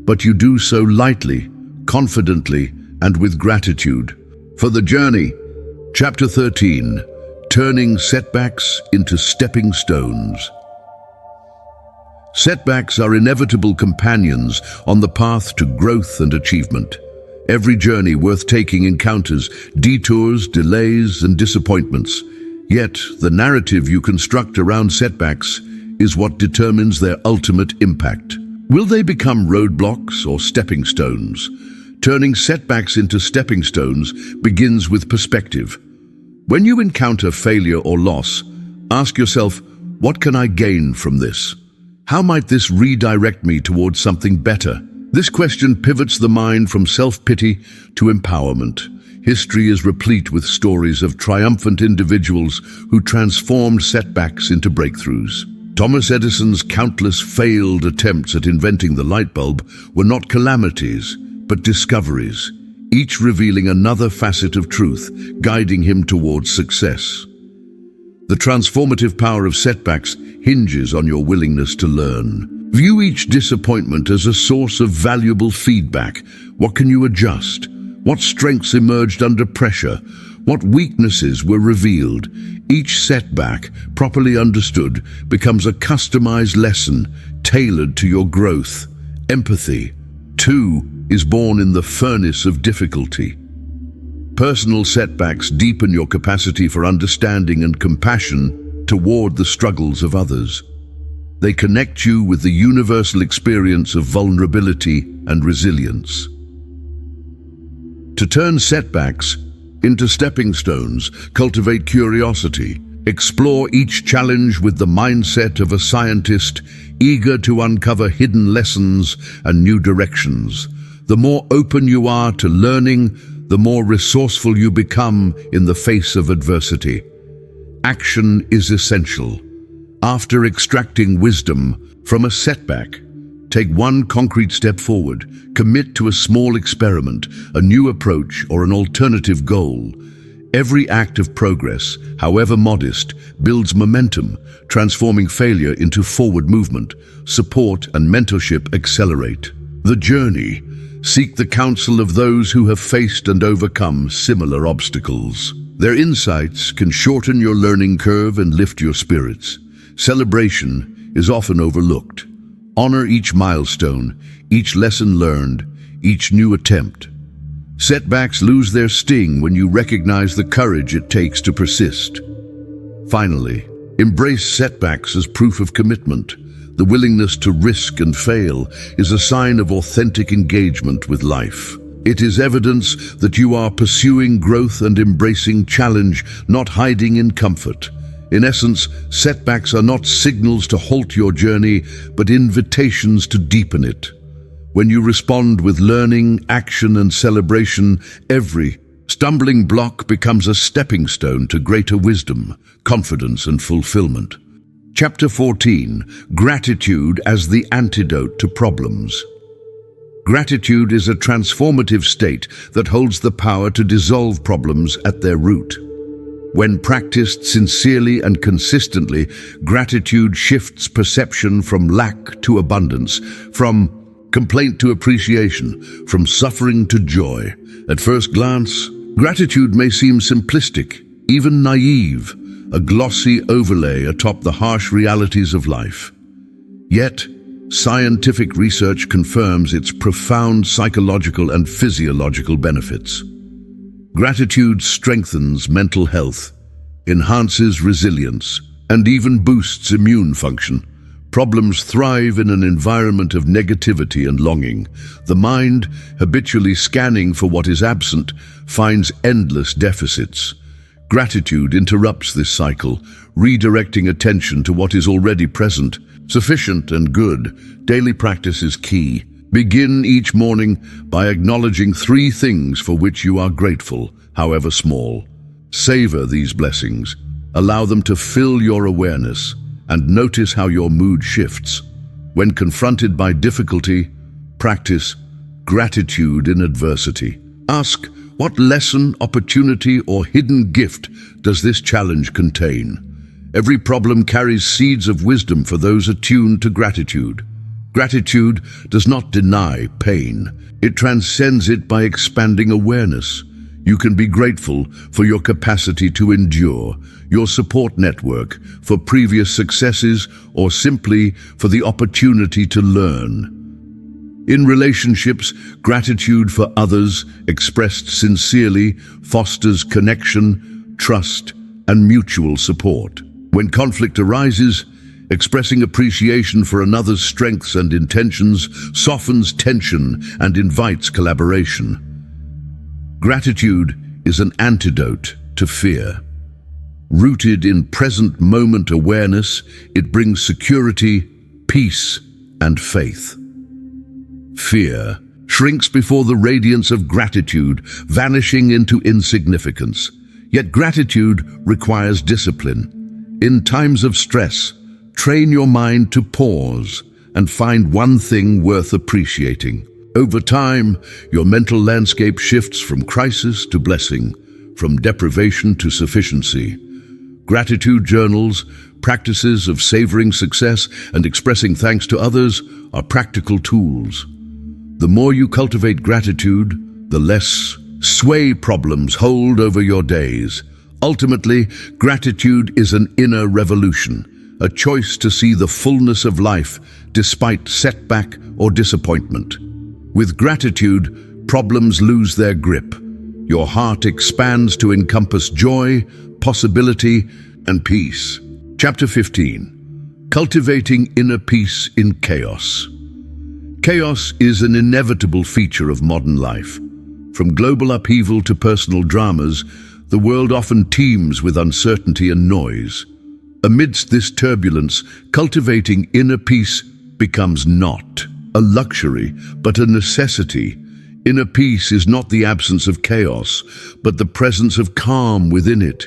but you do so lightly, confidently, and with gratitude. For the journey, Chapter 13, Turning Setbacks into Stepping Stones. Setbacks are inevitable companions on the path to growth and achievement. Every journey worth taking encounters detours, delays, and disappointments. Yet, the narrative you construct around setbacks is what determines their ultimate impact. Will they become roadblocks or stepping stones? Turning setbacks into stepping stones begins with perspective. When you encounter failure or loss, ask yourself, what can I gain from this? How might this redirect me towards something better? This question pivots the mind from self-pity to empowerment. History is replete with stories of triumphant individuals who transformed setbacks into breakthroughs. Thomas Edison's countless failed attempts at inventing the light bulb were not calamities, but discoveries, each revealing another facet of truth, guiding him towards success. The transformative power of setbacks hinges on your willingness to learn. View each disappointment as a source of valuable feedback. What can you adjust? What strengths emerged under pressure? What weaknesses were revealed? Each setback, properly understood, becomes a customized lesson tailored to your growth. Empathy, too, is born in the furnace of difficulty. Personal setbacks deepen your capacity for understanding and compassion toward the struggles of others. They connect you with the universal experience of vulnerability and resilience. To turn setbacks into stepping stones, cultivate curiosity. Explore each challenge with the mindset of a scientist, eager to uncover hidden lessons and new directions. The more open you are to learning, the more resourceful you become in the face of adversity. Action is essential. After extracting wisdom from a setback, take one concrete step forward. Commit to a small experiment, a new approach, or an alternative goal. Every act of progress, however modest, builds momentum, transforming failure into forward movement. Support and mentorship accelerate the journey. Seek the counsel of those who have faced and overcome similar obstacles. Their insights can shorten your learning curve and lift your spirits. Celebration is often overlooked. Honor each milestone, each lesson learned, each new attempt. Setbacks lose their sting when you recognize the courage it takes to persist. Finally, embrace setbacks as proof of commitment. The willingness to risk and fail is a sign of authentic engagement with life. It is evidence that you are pursuing growth and embracing challenge, not hiding in comfort. In essence, setbacks are not signals to halt your journey, but invitations to deepen it. When you respond with learning, action, and celebration, every stumbling block becomes a stepping stone to greater wisdom, confidence, and fulfillment. Chapter 14, Gratitude as the Antidote to Problems. Gratitude is a transformative state that holds the power to dissolve problems at their root. When practiced sincerely and consistently, gratitude shifts perception from lack to abundance, from complaint to appreciation, from suffering to joy. At first glance, gratitude may seem simplistic, even naive, a glossy overlay atop the harsh realities of life. Yet, scientific research confirms its profound psychological and physiological benefits. Gratitude strengthens mental health, enhances resilience, and even boosts immune function. Problems thrive in an environment of negativity and longing. The mind, habitually scanning for what is absent, finds endless deficits. Gratitude interrupts this cycle, redirecting attention to what is already present, sufficient and good. Daily practice is key. Begin each morning by acknowledging 3 things for which you are grateful, however small. Savor these blessings. Allow them to fill your awareness, and notice how your mood shifts. When confronted by difficulty, practice gratitude in adversity. Ask, what lesson, opportunity, or hidden gift does this challenge contain? Every problem carries seeds of wisdom for those attuned to gratitude. Gratitude does not deny pain. It transcends it by expanding awareness. You can be grateful for your capacity to endure, your support network, for previous successes, or simply for the opportunity to learn. In relationships, gratitude for others, expressed sincerely, fosters connection, trust, and mutual support. When conflict arises, expressing appreciation for another's strengths and intentions softens tension and invites collaboration. Gratitude is an antidote to fear. Rooted in present moment awareness, it brings security, peace, and faith. Fear shrinks before the radiance of gratitude, vanishing into insignificance. Yet gratitude requires discipline. In times of stress, train your mind to pause and find one thing worth appreciating. Over time, your mental landscape shifts from crisis to blessing, from deprivation to sufficiency. Gratitude journals, practices of savoring success and expressing thanks to others are practical tools. The more you cultivate gratitude, the less sway problems hold over your days. Ultimately, gratitude is an inner revolution, a choice to see the fullness of life despite setback or disappointment. With gratitude, problems lose their grip. Your heart expands to encompass joy, possibility, and peace. Chapter 15. Cultivating Inner Peace in Chaos. Chaos is an inevitable feature of modern life. From global upheaval to personal dramas, the world often teems with uncertainty and noise. Amidst this turbulence, cultivating inner peace becomes not a luxury, but a necessity. Inner peace is not the absence of chaos, but the presence of calm within it.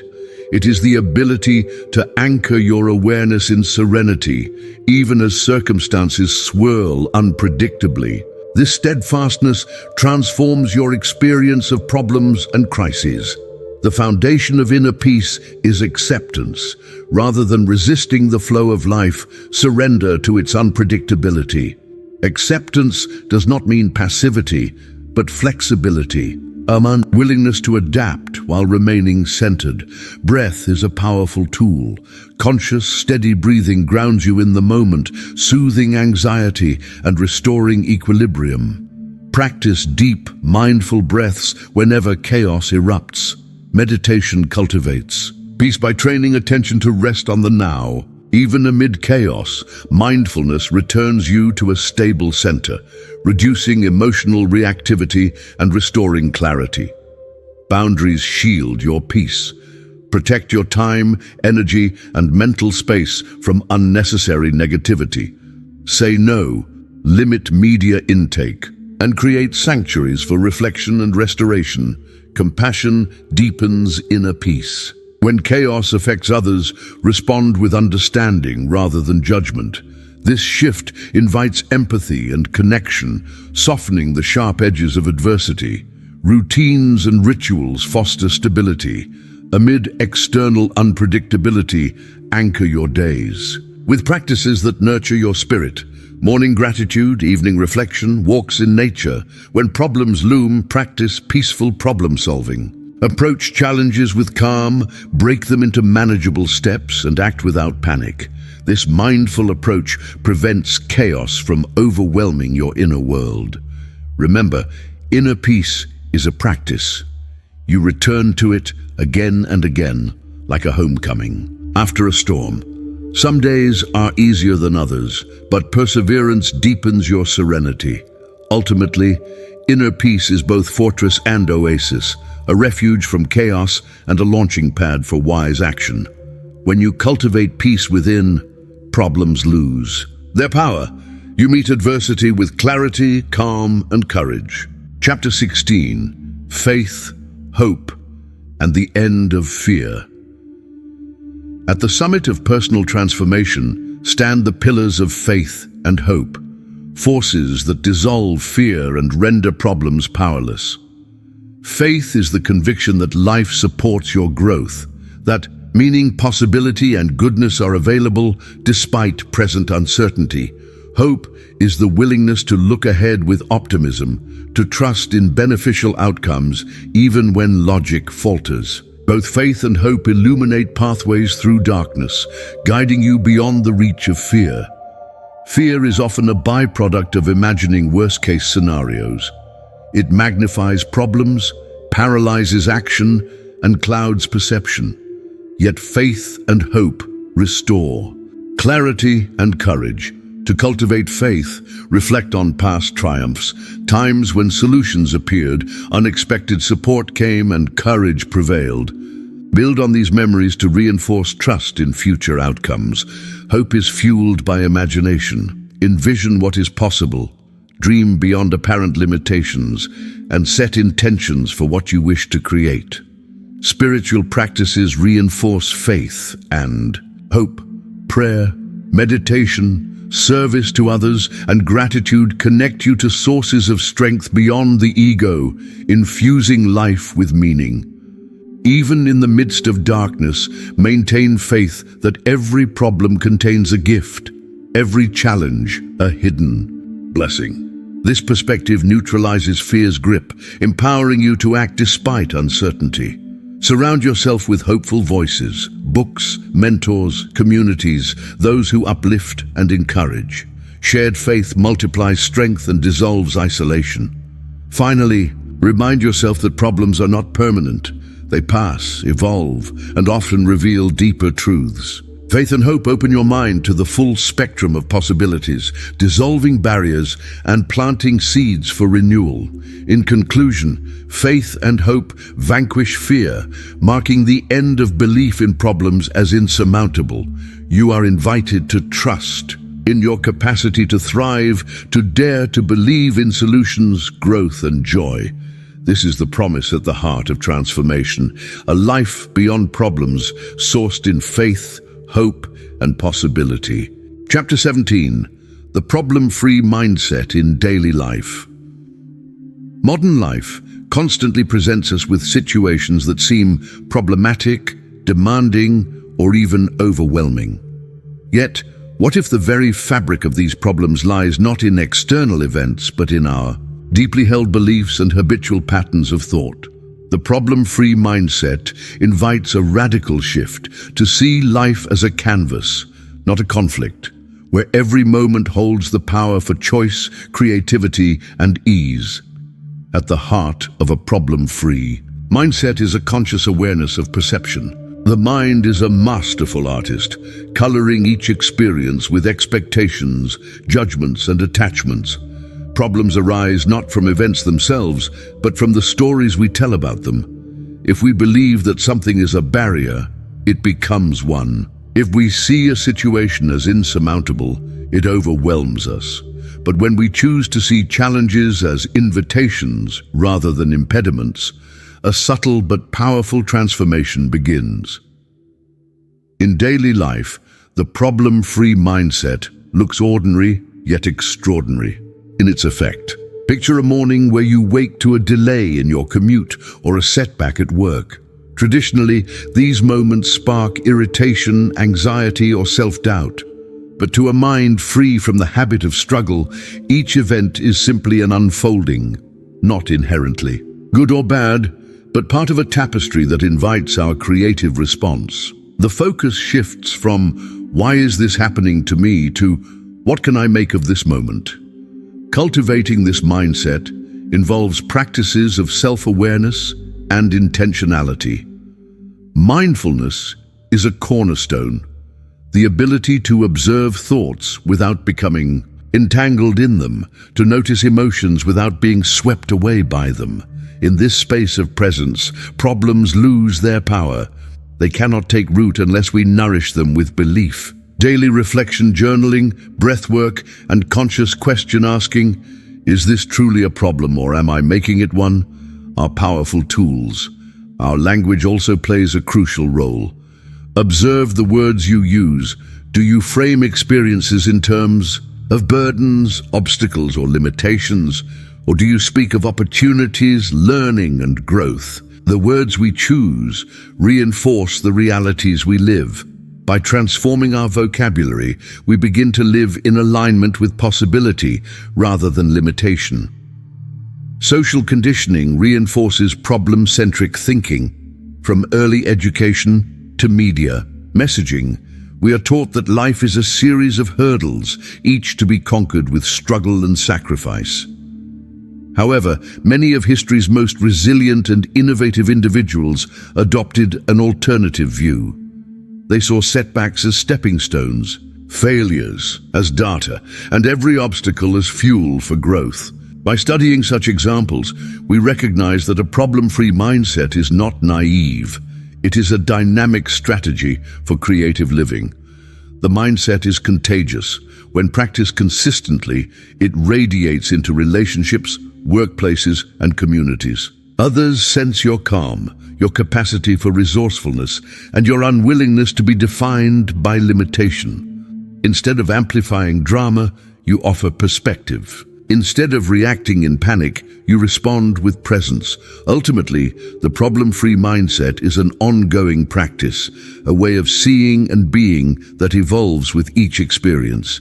It is the ability to anchor your awareness in serenity, even as circumstances swirl unpredictably. This steadfastness transforms your experience of problems and crises. The foundation of inner peace is acceptance. Rather than resisting the flow of life, surrender to its unpredictability. Acceptance does not mean passivity, but flexibility, a willingness to adapt while remaining centered. Breath is a powerful tool. Conscious, steady breathing grounds you in the moment, soothing anxiety and restoring equilibrium. Practice deep, mindful breaths whenever chaos erupts. Meditation cultivates peace by training attention to rest on the now. Even amid chaos, mindfulness returns you to a stable center, reducing emotional reactivity and restoring clarity. Boundaries shield your peace. Protect your time, energy, and mental space from unnecessary negativity. Say no, limit media intake, and create sanctuaries for reflection and restoration. Compassion deepens inner peace. When chaos affects others, respond with understanding rather than judgment. This shift invites empathy and connection, softening the sharp edges of adversity. Routines and rituals foster stability. Amid external unpredictability, anchor your days. With practices that nurture your spirit, Morning gratitude, evening reflection, walks in nature. When problems loom, practice peaceful problem solving. Approach challenges with calm, break them into manageable steps, and act without panic. This mindful approach prevents chaos from overwhelming your inner world. Remember, inner peace is a practice. You return to it again and again, like a homecoming. After a storm, some days are easier than others, but perseverance deepens your serenity. Ultimately, inner peace is both fortress and oasis, a refuge from chaos and a launching pad for wise action. When you cultivate peace within, problems lose their power. You meet adversity with clarity, calm, and courage. Chapter 16, Faith, Hope, and the End of Fear. At the summit of personal transformation stand the pillars of faith and hope, forces that dissolve fear and render problems powerless. Faith is the conviction that life supports your growth, that meaning, possibility, and goodness are available despite present uncertainty. Hope is the willingness to look ahead with optimism, to trust in beneficial outcomes even when logic falters. Both faith and hope illuminate pathways through darkness, guiding you beyond the reach of fear. Fear is often a byproduct of imagining worst-case scenarios. It magnifies problems, paralyzes action, and clouds perception. Yet faith and hope restore clarity and courage. To cultivate faith, reflect on past triumphs, times when solutions appeared, unexpected support came, and courage prevailed. Build on these memories to reinforce trust in future outcomes. Hope is fueled by imagination. Envision what is possible, dream beyond apparent limitations, and set intentions for what you wish to create. Spiritual practices reinforce faith and hope. Prayer, meditation, service to others, and gratitude connect you to sources of strength beyond the ego, infusing life with meaning. Even in the midst of darkness, maintain faith that every problem contains a gift, every challenge a hidden blessing. This perspective neutralizes fear's grip, empowering you to act despite uncertainty. Surround yourself with hopeful voices, books, mentors, communities, those who uplift and encourage. Shared faith multiplies strength and dissolves isolation. Finally, remind yourself that problems are not permanent. They pass, evolve, and often reveal deeper truths. Faith and hope open your mind to the full spectrum of possibilities, dissolving barriers and planting seeds for renewal. In conclusion, faith and hope vanquish fear, marking the end of belief in problems as insurmountable. You are invited to trust in your capacity to thrive, to dare to believe in solutions, growth, and joy. This is the promise at the heart of transformation, a life beyond problems, sourced in faith, hope, and possibility. Chapter 17, The Problem-Free Mindset in Daily Life. Modern life constantly presents us with situations that seem problematic, demanding, or even overwhelming. Yet, what if the very fabric of these problems lies not in external events, but in our deeply held beliefs and habitual patterns of thought? The problem-free mindset invites a radical shift to see life as a canvas, not a conflict, where every moment holds the power for choice, creativity, and ease. At the heart of a problem-free mindset is a conscious awareness of perception. The mind is a masterful artist, coloring each experience with expectations, judgments, and attachments. Problems arise not from events themselves, but from the stories we tell about them. If we believe that something is a barrier, it becomes one. If we see a situation as insurmountable, it overwhelms us. But when we choose to see challenges as invitations rather than impediments, a subtle but powerful transformation begins. In daily life, the problem-free mindset looks ordinary yet extraordinary in its effect. Picture a morning where you wake to a delay in your commute or a setback at work. Traditionally, these moments spark irritation, anxiety, or self-doubt. But to a mind free from the habit of struggle, each event is simply an unfolding, not inherently good or bad, but part of a tapestry that invites our creative response. The focus shifts from "why is this happening to me" to "what can I make of this moment?" Cultivating this mindset involves practices of self-awareness and intentionality. Mindfulness is a cornerstone, the ability to observe thoughts without becoming entangled in them, to notice emotions without being swept away by them. In this space of presence, problems lose their power. They cannot take root unless we nourish them with belief. Daily reflection, journaling, breathwork, and conscious question asking, "Is this truly a problem or am I making it one?" are powerful tools. Our language also plays a crucial role. Observe the words you use. Do you frame experiences in terms of burdens, obstacles, or limitations? Or do you speak of opportunities, learning, and growth? The words we choose reinforce the realities we live. By transforming our vocabulary, we begin to live in alignment with possibility rather than limitation. Social conditioning reinforces problem-centric thinking. From early education to media messaging, we are taught that life is a series of hurdles, each to be conquered with struggle and sacrifice. However, many of history's most resilient and innovative individuals adopted an alternative view. They saw setbacks as stepping stones, failures as data, and every obstacle as fuel for growth. By studying such examples, we recognize that a problem-free mindset is not naive. It is a dynamic strategy for creative living. The mindset is contagious. When practiced consistently, it radiates into relationships, workplaces, and communities. Others sense your calm, your capacity for resourcefulness, and your unwillingness to be defined by limitation. Instead of amplifying drama, you offer perspective. Instead of reacting in panic, you respond with presence. Ultimately, the problem-free mindset is an ongoing practice, a way of seeing and being that evolves with each experience.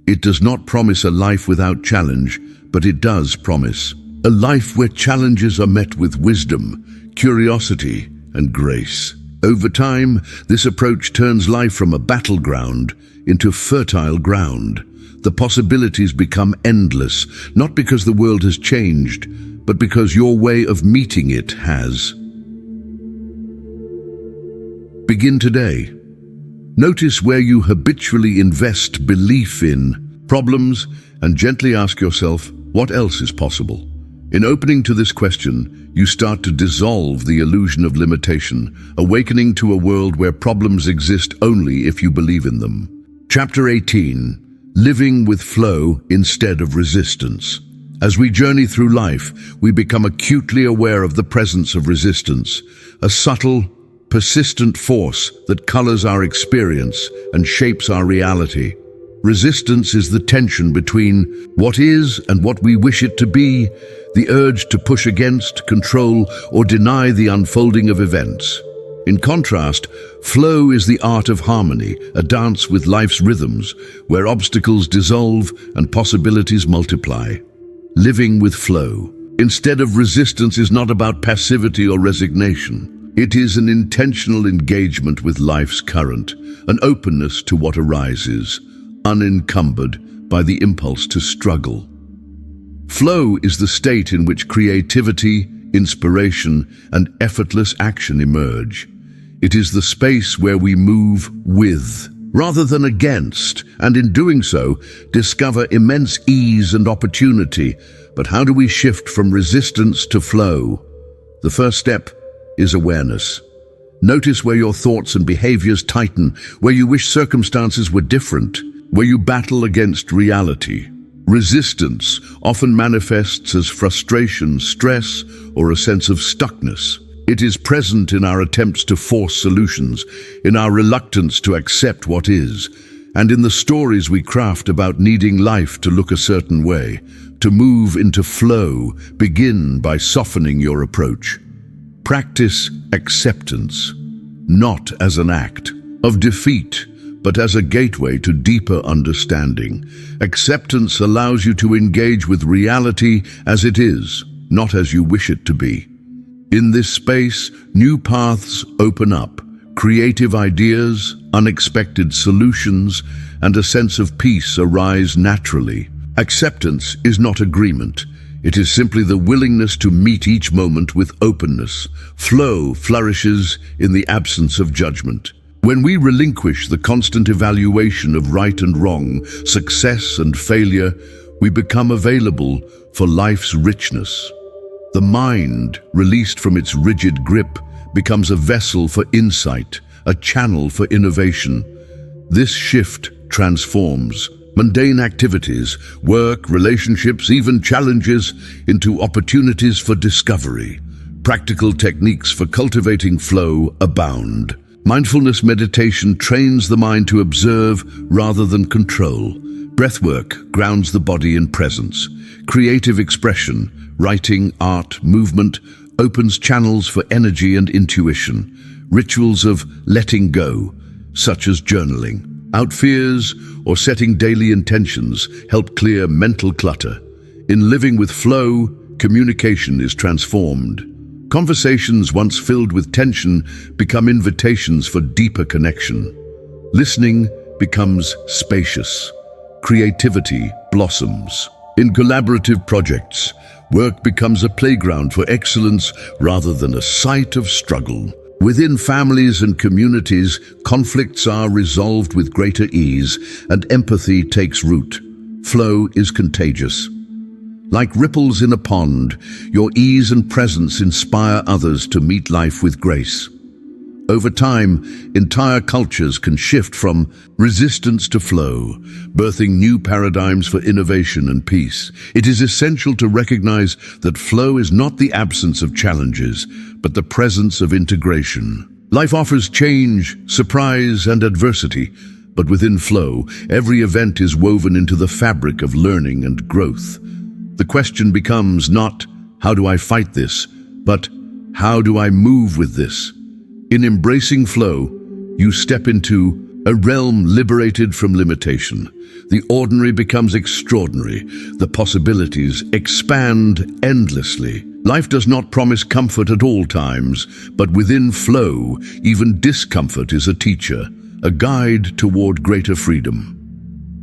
It does not promise a life without challenge, but it does promise a life where challenges are met with wisdom, curiosity, and grace. Over time, this approach turns life from a battleground into fertile ground. The possibilities become endless, not because the world has changed, but because your way of meeting it has. Begin today. Notice where you habitually invest belief in problems and gently ask yourself, what else is possible? In opening to this question, you start to dissolve the illusion of limitation, awakening to a world where problems exist only if you believe in them. Chapter 18. Living with flow instead of resistance. As we journey through life, we become acutely aware of the presence of resistance, a subtle, persistent force that colors our experience and shapes our reality. Resistance is the tension between what is and what we wish it to be, the urge to push against, control, or deny the unfolding of events. In contrast, flow is the art of harmony, a dance with life's rhythms, where obstacles dissolve and possibilities multiply. Living with flow, instead of resistance, is not about passivity or resignation. It is an intentional engagement with life's current, an openness to what arises, unencumbered by the impulse to struggle. Flow is the state in which creativity, inspiration, and effortless action emerge. It is the space where we move with, rather than against, and in doing so, discover immense ease and opportunity. But how do we shift from resistance to flow? The first step is awareness. Notice where your thoughts and behaviors tighten, where you wish circumstances were different, where you battle against reality. Resistance often manifests as frustration, stress, or a sense of stuckness. It is present in our attempts to force solutions, in our reluctance to accept what is, and in the stories we craft about needing life to look a certain way. To move into flow, begin by softening your approach. Practice acceptance, not as an act of defeat, but as a gateway to deeper understanding. Acceptance allows you to engage with reality as it is, not as you wish it to be. In this space, new paths open up, creative ideas, unexpected solutions, and a sense of peace arise naturally. Acceptance is not agreement. It is simply the willingness to meet each moment with openness. Flow flourishes in the absence of judgment. When we relinquish the constant evaluation of right and wrong, success and failure, we become available for life's richness. The mind, released from its rigid grip, becomes a vessel for insight, a channel for innovation. This shift transforms mundane activities, work, relationships, even challenges, into opportunities for discovery. Practical techniques for cultivating flow abound. Mindfulness meditation trains the mind to observe rather than control. Breathwork grounds the body in presence. Creative expression, writing, art, movement, opens channels for energy and intuition. Rituals of letting go, such as journaling, out fears, or setting daily intentions, help clear mental clutter. In living with flow, communication is transformed. Conversations once filled with tension become invitations for deeper connection. Listening becomes spacious. Creativity blossoms. In collaborative projects, work becomes a playground for excellence rather than a site of struggle. Within families and communities, conflicts are resolved with greater ease and empathy takes root. Flow is contagious. Like ripples in a pond, your ease and presence inspire others to meet life with grace. Over time, entire cultures can shift from resistance to flow, birthing new paradigms for innovation and peace. It is essential to recognize that flow is not the absence of challenges, but the presence of integration. Life offers change, surprise, and adversity, but within flow, every event is woven into the fabric of learning and growth. The question becomes not, how do I fight this, but how do I move with this? In embracing flow, you step into a realm liberated from limitation. The ordinary becomes extraordinary. The possibilities expand endlessly. Life does not promise comfort at all times, but within flow, even discomfort is a teacher, a guide toward greater freedom.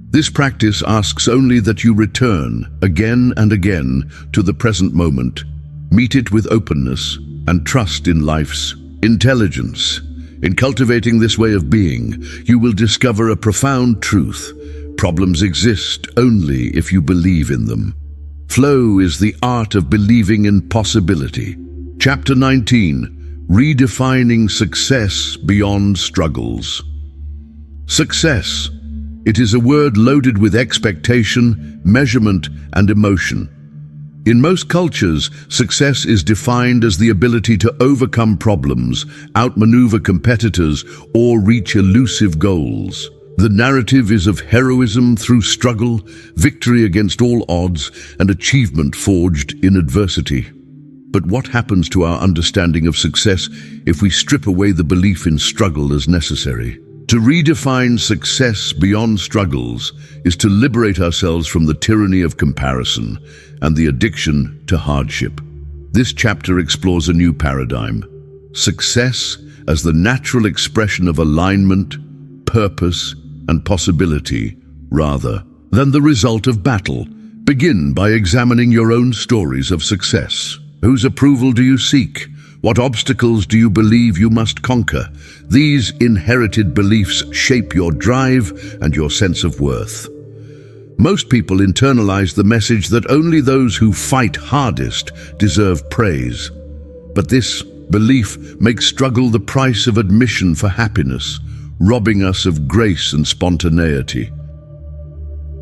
This practice asks only that you return, again and again, to the present moment. Meet it with openness and trust in life's intelligence. In cultivating this way of being, you will discover a profound truth. Problems exist only if you believe in them. Flow is the art of believing in possibility. Chapter 19, Redefining Success Beyond Struggles. Success. It is a word loaded with expectation, measurement, and emotion. In most cultures, success is defined as the ability to overcome problems, outmaneuver competitors, or reach elusive goals. The narrative is of heroism through struggle, victory against all odds, and achievement forged in adversity. But what happens to our understanding of success if we strip away the belief in struggle as necessary? To redefine success beyond struggles is to liberate ourselves from the tyranny of comparison and the addiction to hardship. This chapter explores a new paradigm: success as the natural expression of alignment, purpose, and possibility, rather than the result of battle. Begin by examining your own stories of success. Whose approval do you seek? What obstacles do you believe you must conquer? These inherited beliefs shape your drive and your sense of worth. Most people internalize the message that only those who fight hardest deserve praise. But this belief makes struggle the price of admission for happiness, robbing us of grace and spontaneity.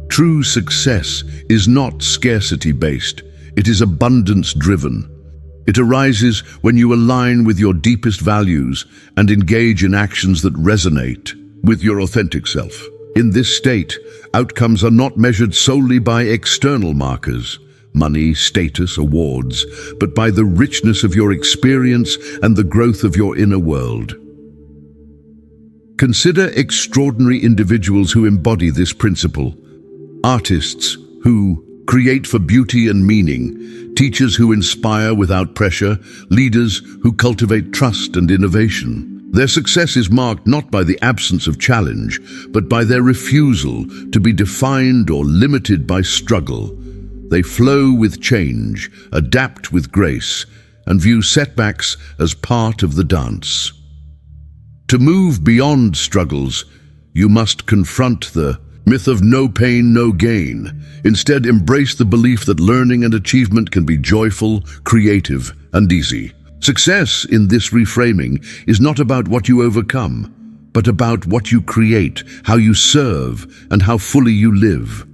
True success is not scarcity-based, it is abundance-driven. It arises when you align with your deepest values and engage in actions that resonate with your authentic self. In this state, outcomes are not measured solely by external markers, money, status, awards, but by the richness of your experience and the growth of your inner world. Consider extraordinary individuals who embody this principle. Artists who create for beauty and meaning, teachers who inspire without pressure, leaders who cultivate trust and innovation. Their success is marked not by the absence of challenge, but by their refusal to be defined or limited by struggle. They flow with change, adapt with grace, and view setbacks as part of the dance. To move beyond struggles, you must confront the myth of no pain, no gain. Instead, embrace the belief that learning and achievement can be joyful, creative, and easy. Success in this reframing is not about what you overcome, but about what you create, how you serve, and how fully you live.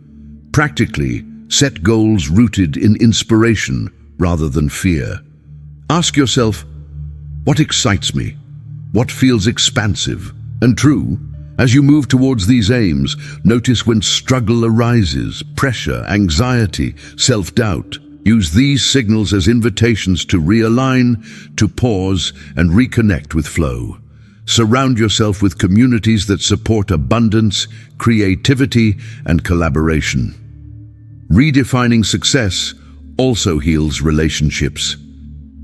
Practically, set goals rooted in inspiration rather than fear. Ask yourself, what excites me? What feels expansive and true? As you move towards these aims, notice when struggle arises, pressure, anxiety, self-doubt. Use these signals as invitations to realign, to pause, and reconnect with flow. Surround yourself with communities that support abundance, creativity, and collaboration. Redefining success also heals relationships.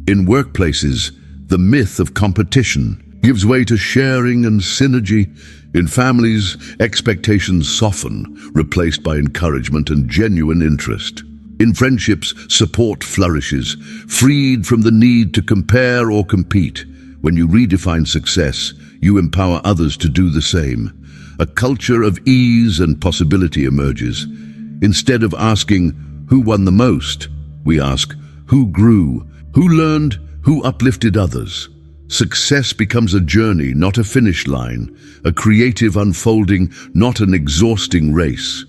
In workplaces, the myth of competition gives way to sharing and synergy. In families, expectations soften, replaced by encouragement and genuine interest. In friendships, support flourishes, freed from the need to compare or compete. When you redefine success, you empower others to do the same. A culture of ease and possibility emerges. Instead of asking, who won the most? We ask, who grew? Who learned? Who uplifted others? Success becomes a journey, not a finish line, a creative unfolding, not an exhausting race.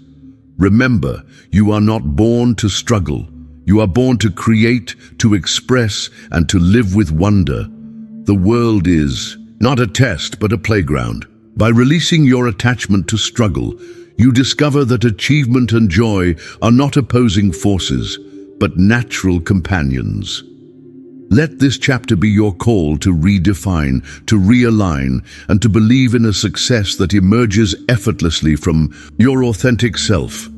Remember, you are not born to struggle. You are born to create, to express, and to live with wonder. The world is not a test, but a playground. By releasing your attachment to struggle, you discover that achievement and joy are not opposing forces, but natural companions. Let this chapter be your call to redefine, to realign, and to believe in a success that emerges effortlessly from your authentic self.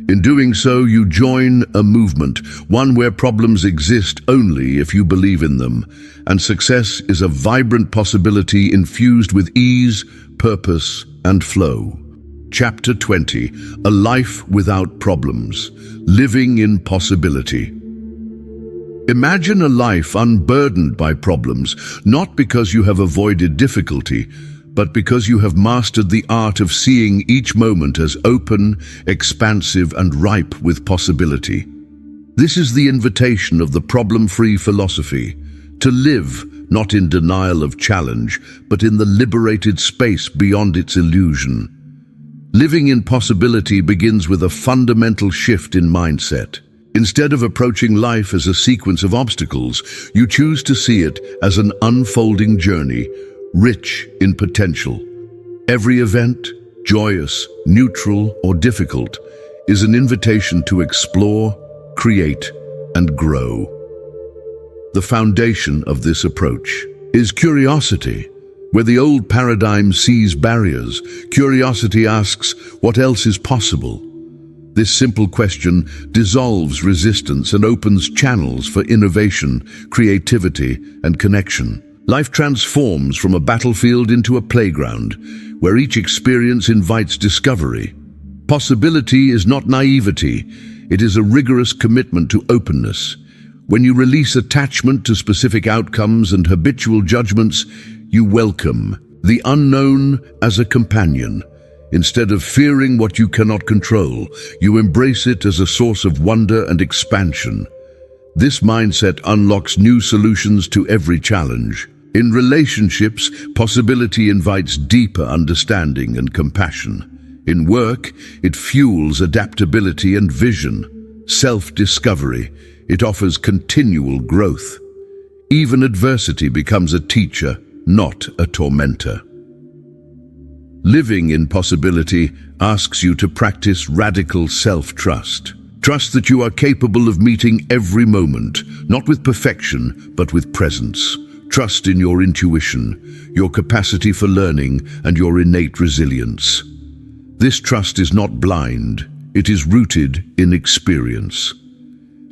In doing so, you join a movement, one where problems exist only if you believe in them, and success is a vibrant possibility infused with ease, purpose, and flow. Chapter 20, A Life Without Problems, Living in Possibility. Imagine a life unburdened by problems, not because you have avoided difficulty, but because you have mastered the art of seeing each moment as open, expansive, and ripe with possibility. This is the invitation of the problem-free philosophy, to live not in denial of challenge, but in the liberated space beyond its illusion. Living in possibility begins with a fundamental shift in mindset. Instead of approaching life as a sequence of obstacles, you choose to see it as an unfolding journey, rich in potential. Every event, joyous, neutral, or difficult, is an invitation to explore, create, and grow. The foundation of this approach is curiosity. Where the old paradigm sees barriers, curiosity asks, what else is possible? This simple question dissolves resistance and opens channels for innovation, creativity, and connection. Life transforms from a battlefield into a playground, where each experience invites discovery. Possibility is not naivety, it is a rigorous commitment to openness. When you release attachment to specific outcomes and habitual judgments, you welcome the unknown as a companion. Instead of fearing what you cannot control, you embrace it as a source of wonder and expansion. This mindset unlocks new solutions to every challenge. In relationships, possibility invites deeper understanding and compassion. In work, it fuels adaptability and vision. Self-discovery, it offers continual growth. Even adversity becomes a teacher, not a tormentor. Living in possibility asks you to practice radical self-trust. Trust that you are capable of meeting every moment, not with perfection, but with presence. Trust in your intuition, your capacity for learning, and your innate resilience. This trust is not blind, it is rooted in experience.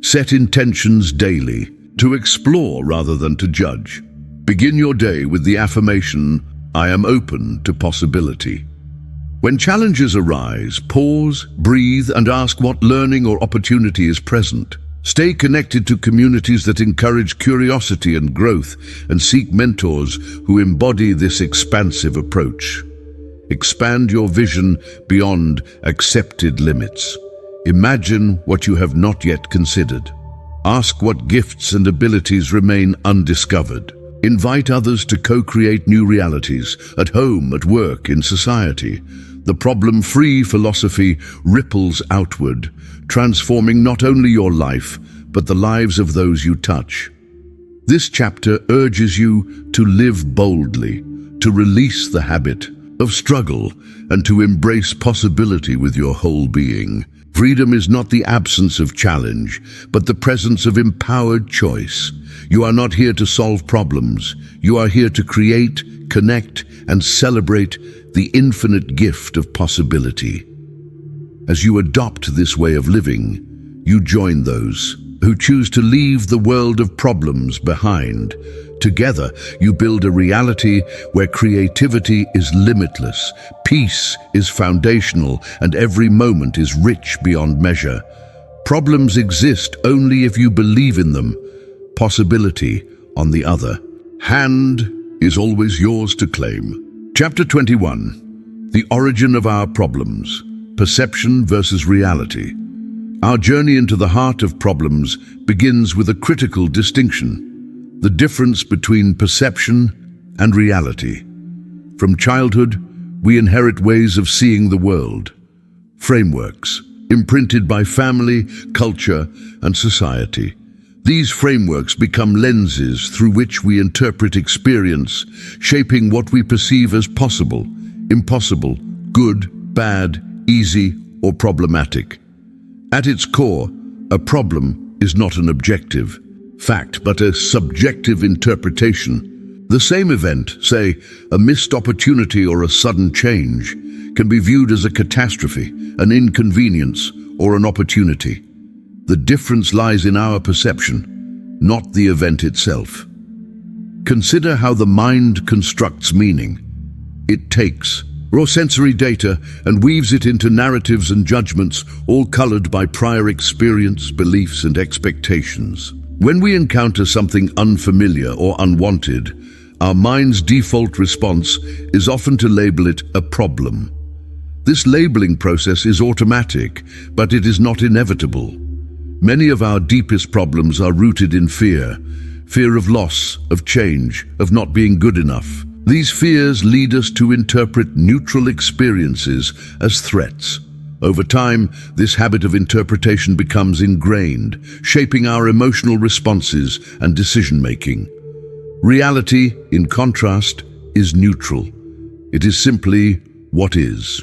Set intentions daily, to explore rather than to judge. Begin your day with the affirmation, "I am open to possibility." When challenges arise, pause, breathe, and ask what learning or opportunity is present. Stay connected to communities that encourage curiosity and growth, and seek mentors who embody this expansive approach. Expand your vision beyond accepted limits. Imagine what you have not yet considered. Ask what gifts and abilities remain undiscovered. Invite others to co-create new realities, at home, at work, in society. The problem-free philosophy ripples outward, transforming not only your life, but the lives of those you touch. This chapter urges you to live boldly, to release the habit of struggle, and to embrace possibility with your whole being. Freedom is not the absence of challenge, but the presence of empowered choice. You are not here to solve problems. You are here to create, connect, and celebrate the infinite gift of possibility. As you adopt this way of living, you join those who choose to leave the world of problems behind. Together, you build a reality where creativity is limitless, peace is foundational, and every moment is rich beyond measure. Problems exist only if you believe in them. Possibility, on the other hand, is always yours to claim. Chapter 21. The Origin of Our Problems. Perception versus Reality. Our journey into the heart of problems begins with a critical distinction: the difference between perception and reality. From childhood, we inherit ways of seeing the world, frameworks imprinted by family, culture, and society. These frameworks become lenses through which we interpret experience, shaping what we perceive as possible, impossible, good, bad, easy, or problematic. At its core, a problem is not an objective fact, but a subjective interpretation. The same event, say, a missed opportunity or a sudden change, can be viewed as a catastrophe, an inconvenience, or an opportunity. The difference lies in our perception, not the event itself. Consider how the mind constructs meaning. It takes raw sensory data and weaves it into narratives and judgments, all colored by prior experience, beliefs, and expectations. When we encounter something unfamiliar or unwanted, our mind's default response is often to label it a problem. This labeling process is automatic, but it is not inevitable. Many of our deepest problems are rooted in fear of loss, of change, of not being good enough. These fears lead us to interpret neutral experiences as threats. Over time, this habit of interpretation becomes ingrained, shaping our emotional responses and decision-making. Reality, in contrast, is neutral. It is simply what is.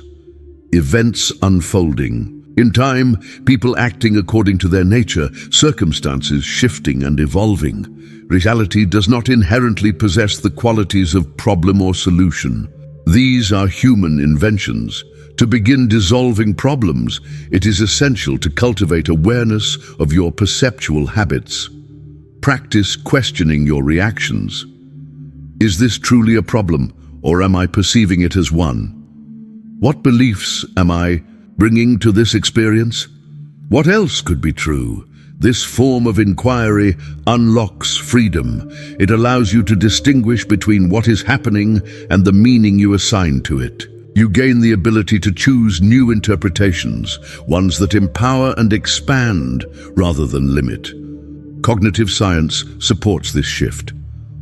Events unfolding. In time, people acting according to their nature, circumstances shifting and evolving. Reality does not inherently possess the qualities of problem or solution. These are human inventions. To begin dissolving problems, it is essential to cultivate awareness of your perceptual habits. Practice questioning your reactions. Is this truly a problem, or am I perceiving it as one? What beliefs am I bringing to this experience? What else could be true? This form of inquiry unlocks freedom. It allows you to distinguish between what is happening and the meaning you assign to it. You gain the ability to choose new interpretations, ones that empower and expand rather than limit. Cognitive science supports this shift.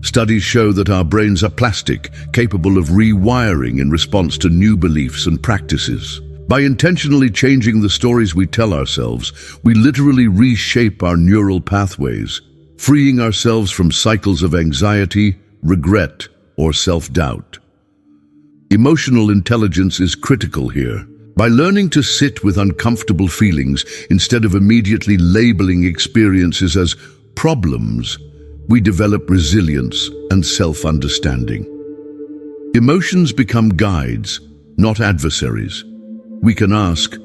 Studies show that our brains are plastic, capable of rewiring in response to new beliefs and practices. By intentionally changing the stories we tell ourselves, we literally reshape our neural pathways, freeing ourselves from cycles of anxiety, regret, or self-doubt. Emotional intelligence is critical here. By learning to sit with uncomfortable feelings instead of immediately labeling experiences as problems, we develop resilience and self-understanding. Emotions become guides, not adversaries. We can ask,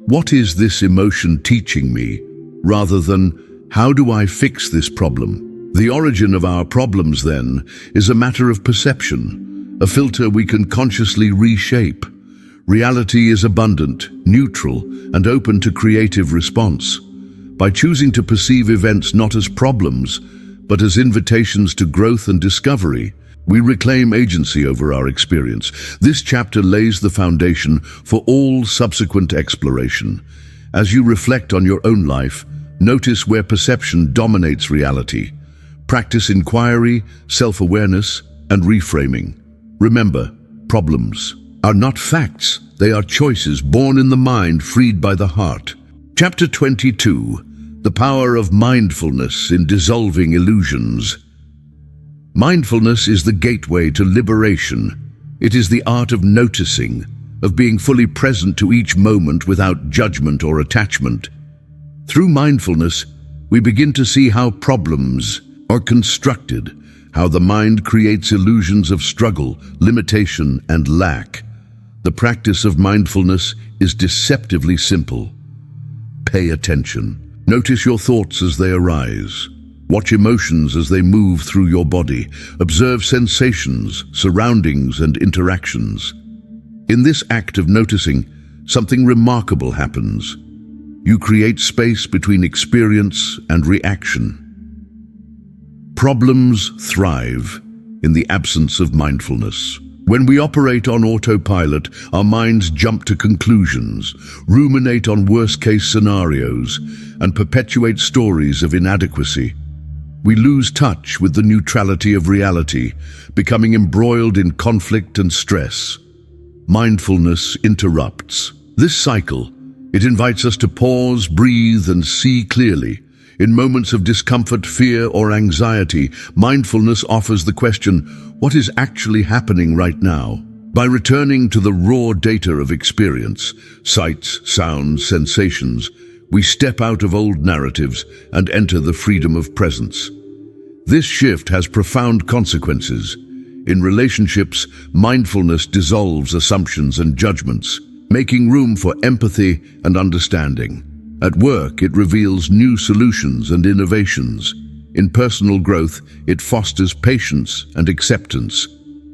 what is this emotion teaching me, rather than, how do I fix this problem? The origin of our problems, then, is a matter of perception, a filter we can consciously reshape. Reality is abundant, neutral, and open to creative response. By choosing to perceive events not as problems, but as invitations to growth and discovery, we reclaim agency over our experience. This chapter lays the foundation for all subsequent exploration. As you reflect on your own life, notice where perception dominates reality. Practice inquiry, self-awareness, and reframing. Remember, problems are not facts, they are choices born in the mind, freed by the heart. Chapter 22. The power of mindfulness in dissolving illusions. Mindfulness is the gateway to liberation. It is the art of noticing, of being fully present to each moment without judgment or attachment. Through mindfulness, we begin to see how problems are constructed, how the mind creates illusions of struggle, limitation, and lack. The practice of mindfulness is deceptively simple. Pay attention. Notice your thoughts as they arise. Watch emotions as they move through your body. Observe sensations, surroundings, and interactions. In this act of noticing, something remarkable happens. You create space between experience and reaction. Problems thrive in the absence of mindfulness. When we operate on autopilot, our minds jump to conclusions, ruminate on worst-case scenarios, and perpetuate stories of inadequacy. We lose touch with the neutrality of reality, becoming embroiled in conflict and stress. Mindfulness interrupts this cycle. It invites us to pause, breathe, and see clearly. In moments of discomfort, fear, or anxiety, mindfulness offers the question, what is actually happening right now? By returning to the raw data of experience, sights, sounds, sensations, we step out of old narratives and enter the freedom of presence. This shift has profound consequences. In relationships, mindfulness dissolves assumptions and judgments, making room for empathy and understanding. At work, it reveals new solutions and innovations. In personal growth, it fosters patience and acceptance.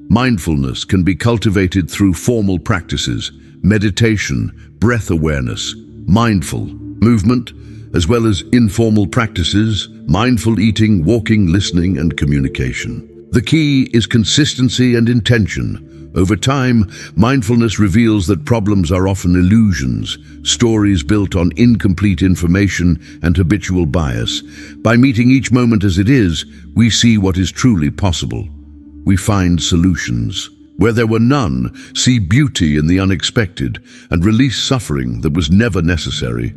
Mindfulness can be cultivated through formal practices, meditation, breath awareness, mindful movement, as well as informal practices, mindful eating, walking, listening, and communication. The key is consistency and intention. Over time, mindfulness reveals that problems are often illusions, stories built on incomplete information and habitual bias. By meeting each moment as it is, we see what is truly possible. We find solutions. Where there were none, see beauty in the unexpected, and release suffering that was never necessary.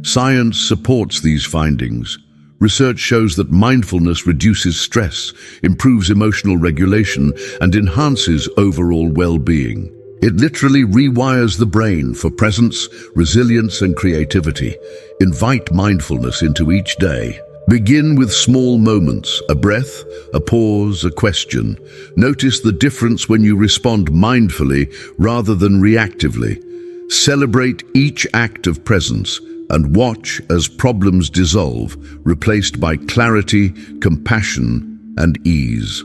Science supports these findings. Research shows that mindfulness reduces stress, improves emotional regulation, and enhances overall well-being. It literally rewires the brain for presence, resilience, and creativity. Invite mindfulness into each day. Begin with small moments, a breath, a pause, a question. Notice the difference when you respond mindfully rather than reactively. Celebrate each act of presence and watch as problems dissolve, replaced by clarity, compassion, and ease.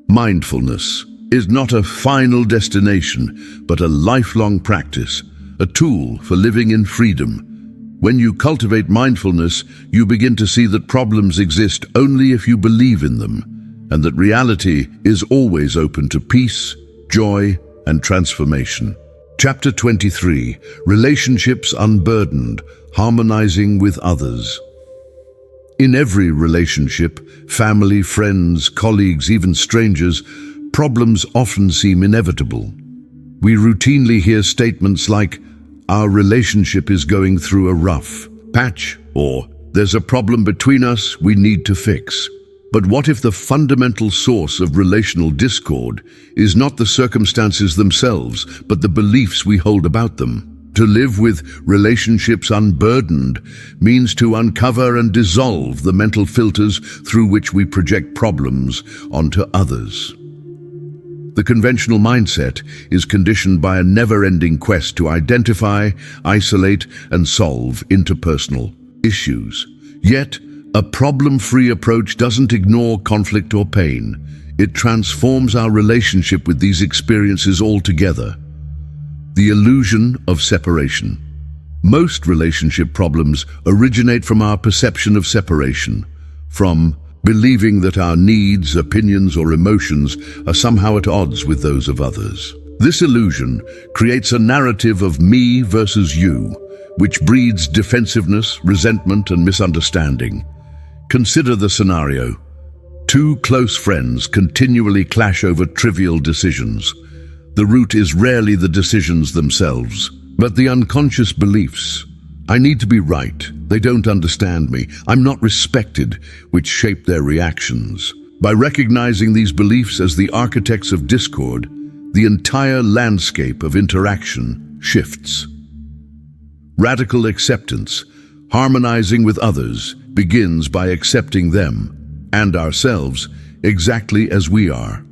Mindfulness is not a final destination, but a lifelong practice, a tool for living in freedom. When you cultivate mindfulness, you begin to see that problems exist only if you believe in them, and that reality is always open to peace, joy, and transformation. Chapter 23. Relationships Unburdened, Harmonizing with Others. In every relationship, family, friends, colleagues, even strangers, problems often seem inevitable. We routinely hear statements like, "Our relationship is going through a rough patch," or "There's a problem between us we need to fix." But what if the fundamental source of relational discord is not the circumstances themselves, but the beliefs we hold about them? To live with relationships unburdened means to uncover and dissolve the mental filters through which we project problems onto others. The conventional mindset is conditioned by a never-ending quest to identify, isolate, and solve interpersonal issues. Yet, a problem-free approach doesn't ignore conflict or pain. It transforms our relationship with these experiences altogether. The illusion of separation. Most relationship problems originate from our perception of separation, from believing that our needs, opinions, or emotions are somehow at odds with those of others. This illusion creates a narrative of me versus you, which breeds defensiveness, resentment, and misunderstanding. Consider the scenario. Two close friends continually clash over trivial decisions. The root is rarely the decisions themselves, but the unconscious beliefs. I need to be right. They don't understand me. I'm not respected, which shape their reactions. By recognizing these beliefs as the architects of discord, the entire landscape of interaction shifts. Radical acceptance, harmonizing with others, begins by accepting them and ourselves exactly as we are.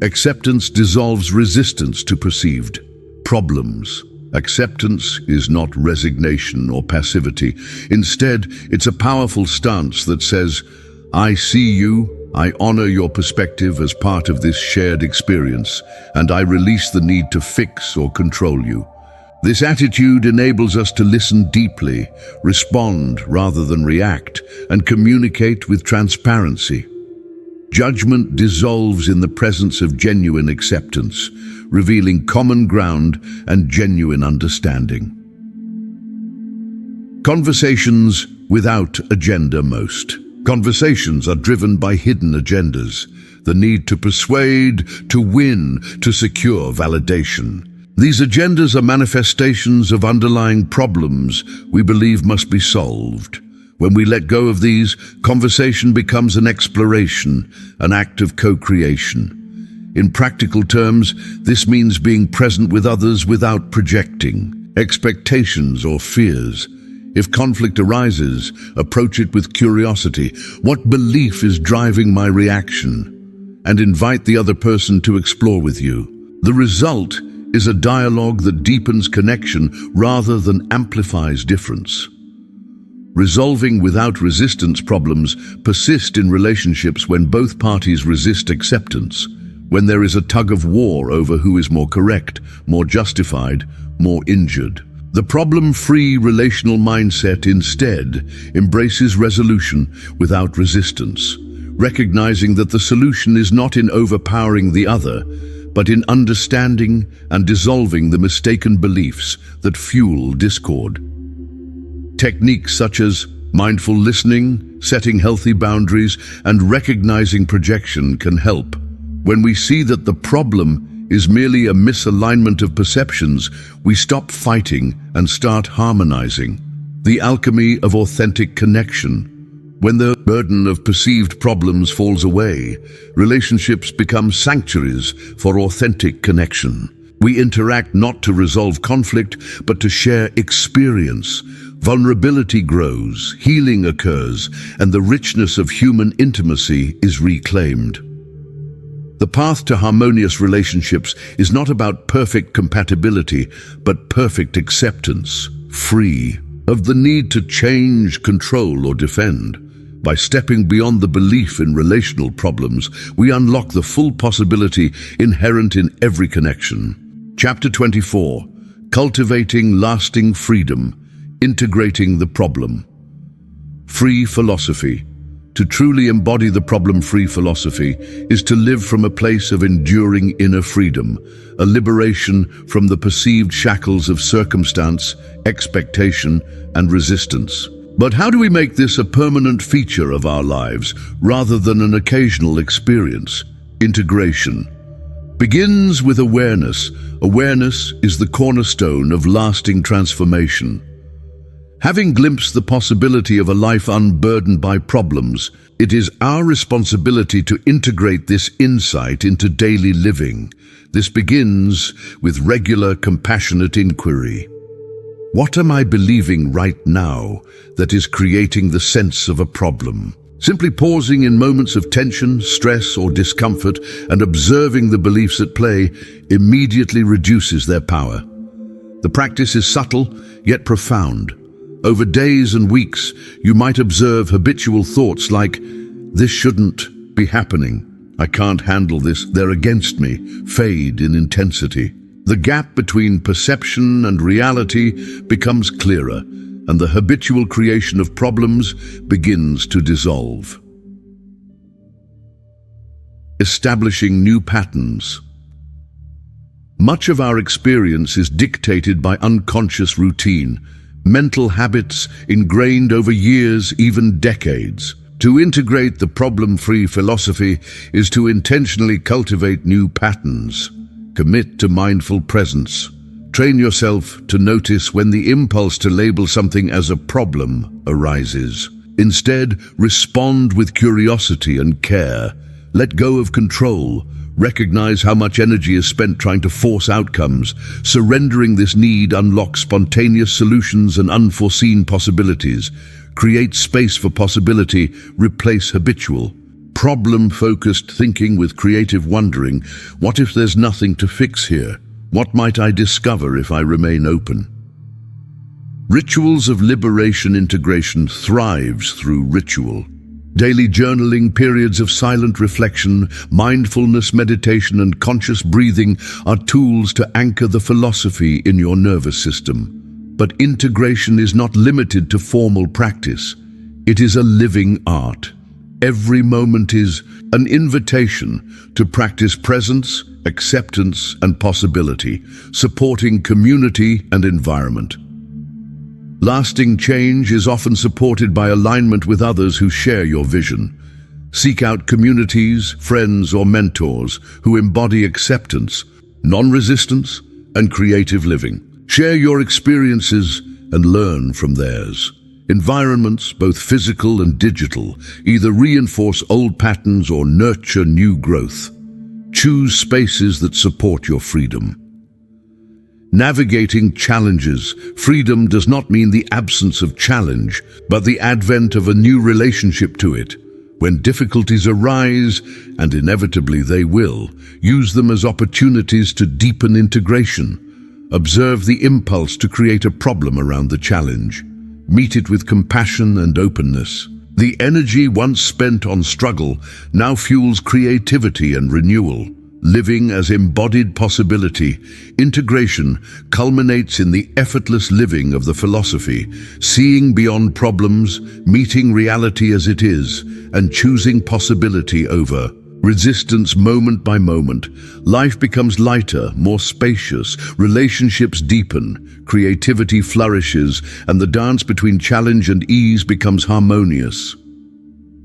Acceptance dissolves resistance to perceived problems. Acceptance is not resignation or passivity. Instead, it's a powerful stance that says, I see you, I honor your perspective as part of this shared experience, and I release the need to fix or control you. This attitude enables us to listen deeply, respond rather than react, and communicate with transparency. Judgment dissolves in the presence of genuine acceptance, revealing common ground and genuine understanding. Conversations without agenda. Most conversations are driven by hidden agendas, the need to persuade, to win, to secure validation. These agendas are manifestations of underlying problems we believe must be solved. When we let go of these, conversation becomes an exploration, an act of co-creation. In practical terms, this means being present with others without projecting expectations or fears. If conflict arises, approach it with curiosity. What belief is driving my reaction? And invite the other person to explore with you. The result is a dialogue that deepens connection rather than amplifies difference. Resolving without resistance. Problems persist in relationships when both parties resist acceptance, when there is a tug of war over who is more correct, more justified, more injured. The problem-free relational mindset instead embraces resolution without resistance, recognizing that the solution is not in overpowering the other, but in understanding and dissolving the mistaken beliefs that fuel discord. Techniques such as mindful listening, setting healthy boundaries, and recognizing projection can help. When we see that the problem is merely a misalignment of perceptions, we stop fighting and start harmonizing. The alchemy of authentic connection. When the burden of perceived problems falls away, relationships become sanctuaries for authentic connection. We interact not to resolve conflict, but to share experience. Vulnerability grows, healing occurs, and the richness of human intimacy is reclaimed. The path to harmonious relationships is not about perfect compatibility, but perfect acceptance, free of the need to change, control, or defend. By stepping beyond the belief in relational problems, we unlock the full possibility inherent in every connection. Chapter 24. Cultivating Lasting Freedom. Integrating the problem. Free philosophy. To truly embody the problem-free philosophy is to live from a place of enduring inner freedom, a liberation from the perceived shackles of circumstance, expectation, and resistance. But how do we make this a permanent feature of our lives, rather than an occasional experience? Integration begins with awareness. Awareness is the cornerstone of lasting transformation. Having glimpsed the possibility of a life unburdened by problems, it is our responsibility to integrate this insight into daily living. This begins with regular, compassionate inquiry. What am I believing right now that is creating the sense of a problem? Simply pausing in moments of tension, stress, or discomfort and observing the beliefs at play immediately reduces their power. The practice is subtle, yet profound. Over days and weeks, you might observe habitual thoughts like, "This shouldn't be happening. I can't handle this. They're against me," fade in intensity. The gap between perception and reality becomes clearer, and the habitual creation of problems begins to dissolve. Establishing new patterns. Much of our experience is dictated by unconscious routine, mental habits ingrained over years, even decades. To integrate the problem-free philosophy is to intentionally cultivate new patterns. Commit to mindful presence. Train yourself to notice when the impulse to label something as a problem arises. Instead, respond with curiosity and care. Let go of control. Recognize how much energy is spent trying to force outcomes. Surrendering this need unlocks spontaneous solutions and unforeseen possibilities. Create space for possibility, replace habitual. Problem-focused thinking with creative wondering. What if there's nothing to fix here? What might I discover if I remain open? Rituals of liberation integration thrives through ritual. Daily journaling, periods of silent reflection, mindfulness meditation, and conscious breathing are tools to anchor the philosophy in your nervous system. But integration is not limited to formal practice. It is a living art. Every moment is an invitation to practice presence, acceptance, and possibility, supporting community and environment. Lasting change is often supported by alignment with others who share your vision. Seek out communities, friends, or mentors who embody acceptance, non-resistance, and creative living. Share your experiences and learn from theirs. Environments, both physical and digital, either reinforce old patterns or nurture new growth. Choose spaces that support your freedom. Navigating challenges. Freedom does not mean the absence of challenge, but the advent of a new relationship to it. When difficulties arise, and inevitably they will, use them as opportunities to deepen integration. Observe the impulse to create a problem around the challenge. Meet it with compassion and openness. The energy once spent on struggle now fuels creativity and renewal. Living as embodied possibility, integration culminates in the effortless living of the philosophy, seeing beyond problems, meeting reality as it is, and choosing possibility over resistance moment by moment. Life becomes lighter, more spacious, relationships deepen, creativity flourishes, and the dance between challenge and ease becomes harmonious.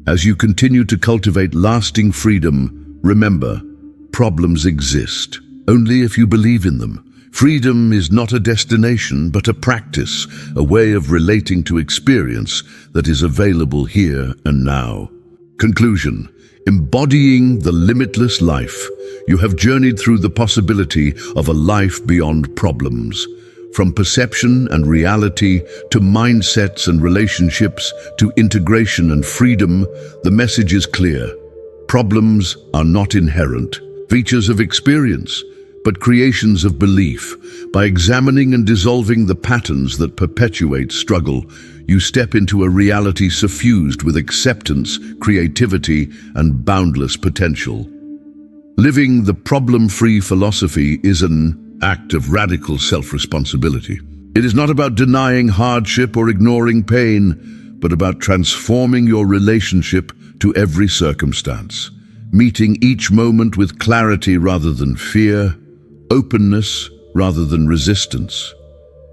As you continue to cultivate lasting freedom, remember, problems exist, only if you believe in them. Freedom is not a destination, but a practice, a way of relating to experience that is available here and now. Conclusion. Embodying the limitless life, you have journeyed through the possibility of a life beyond problems. From perception and reality to mindsets and relationships to integration and freedom, the message is clear. Problems are not inherent features of experience, but creations of belief. By examining and dissolving the patterns that perpetuate struggle, you step into a reality suffused with acceptance, creativity, and boundless potential. Living the problem-free philosophy is an act of radical self-responsibility. It is not about denying hardship or ignoring pain, but about transforming your relationship to every circumstance. Meeting each moment with clarity rather than fear, openness rather than resistance.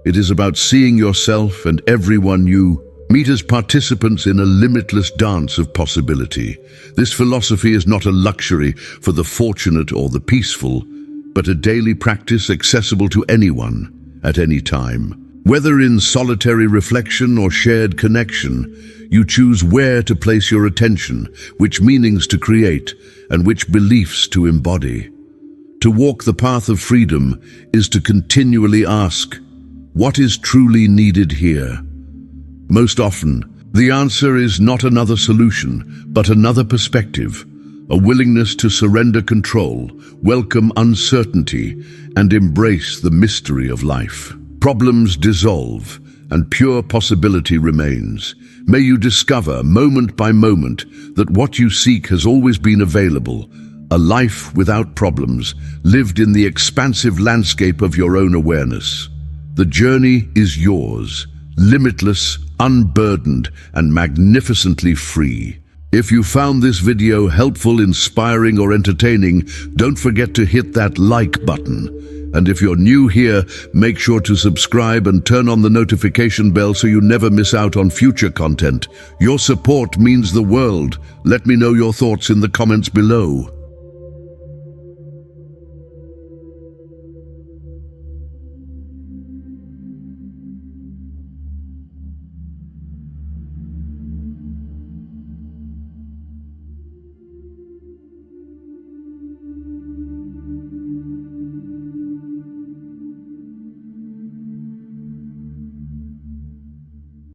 It is about seeing yourself and everyone you meet as participants in a limitless dance of possibility. This philosophy is not a luxury for the fortunate or the peaceful, but a daily practice accessible to anyone at any time. Whether in solitary reflection or shared connection, you choose where to place your attention, which meanings to create, and which beliefs to embody. To walk the path of freedom is to continually ask, What is truly needed here? Most often, the answer is not another solution, but another perspective, a willingness to surrender control, welcome uncertainty, and embrace the mystery of life. Problems dissolve, and pure possibility remains. May you discover, moment by moment, that what you seek has always been available, a life without problems, lived in the expansive landscape of your own awareness. The journey is yours, limitless, unburdened, and magnificently free. If you found this video helpful, inspiring, or entertaining, don't forget to hit that like button. And if you're new here, make sure to subscribe and turn on the notification bell so you never miss out on future content. Your support means the world. Let me know your thoughts in the comments below.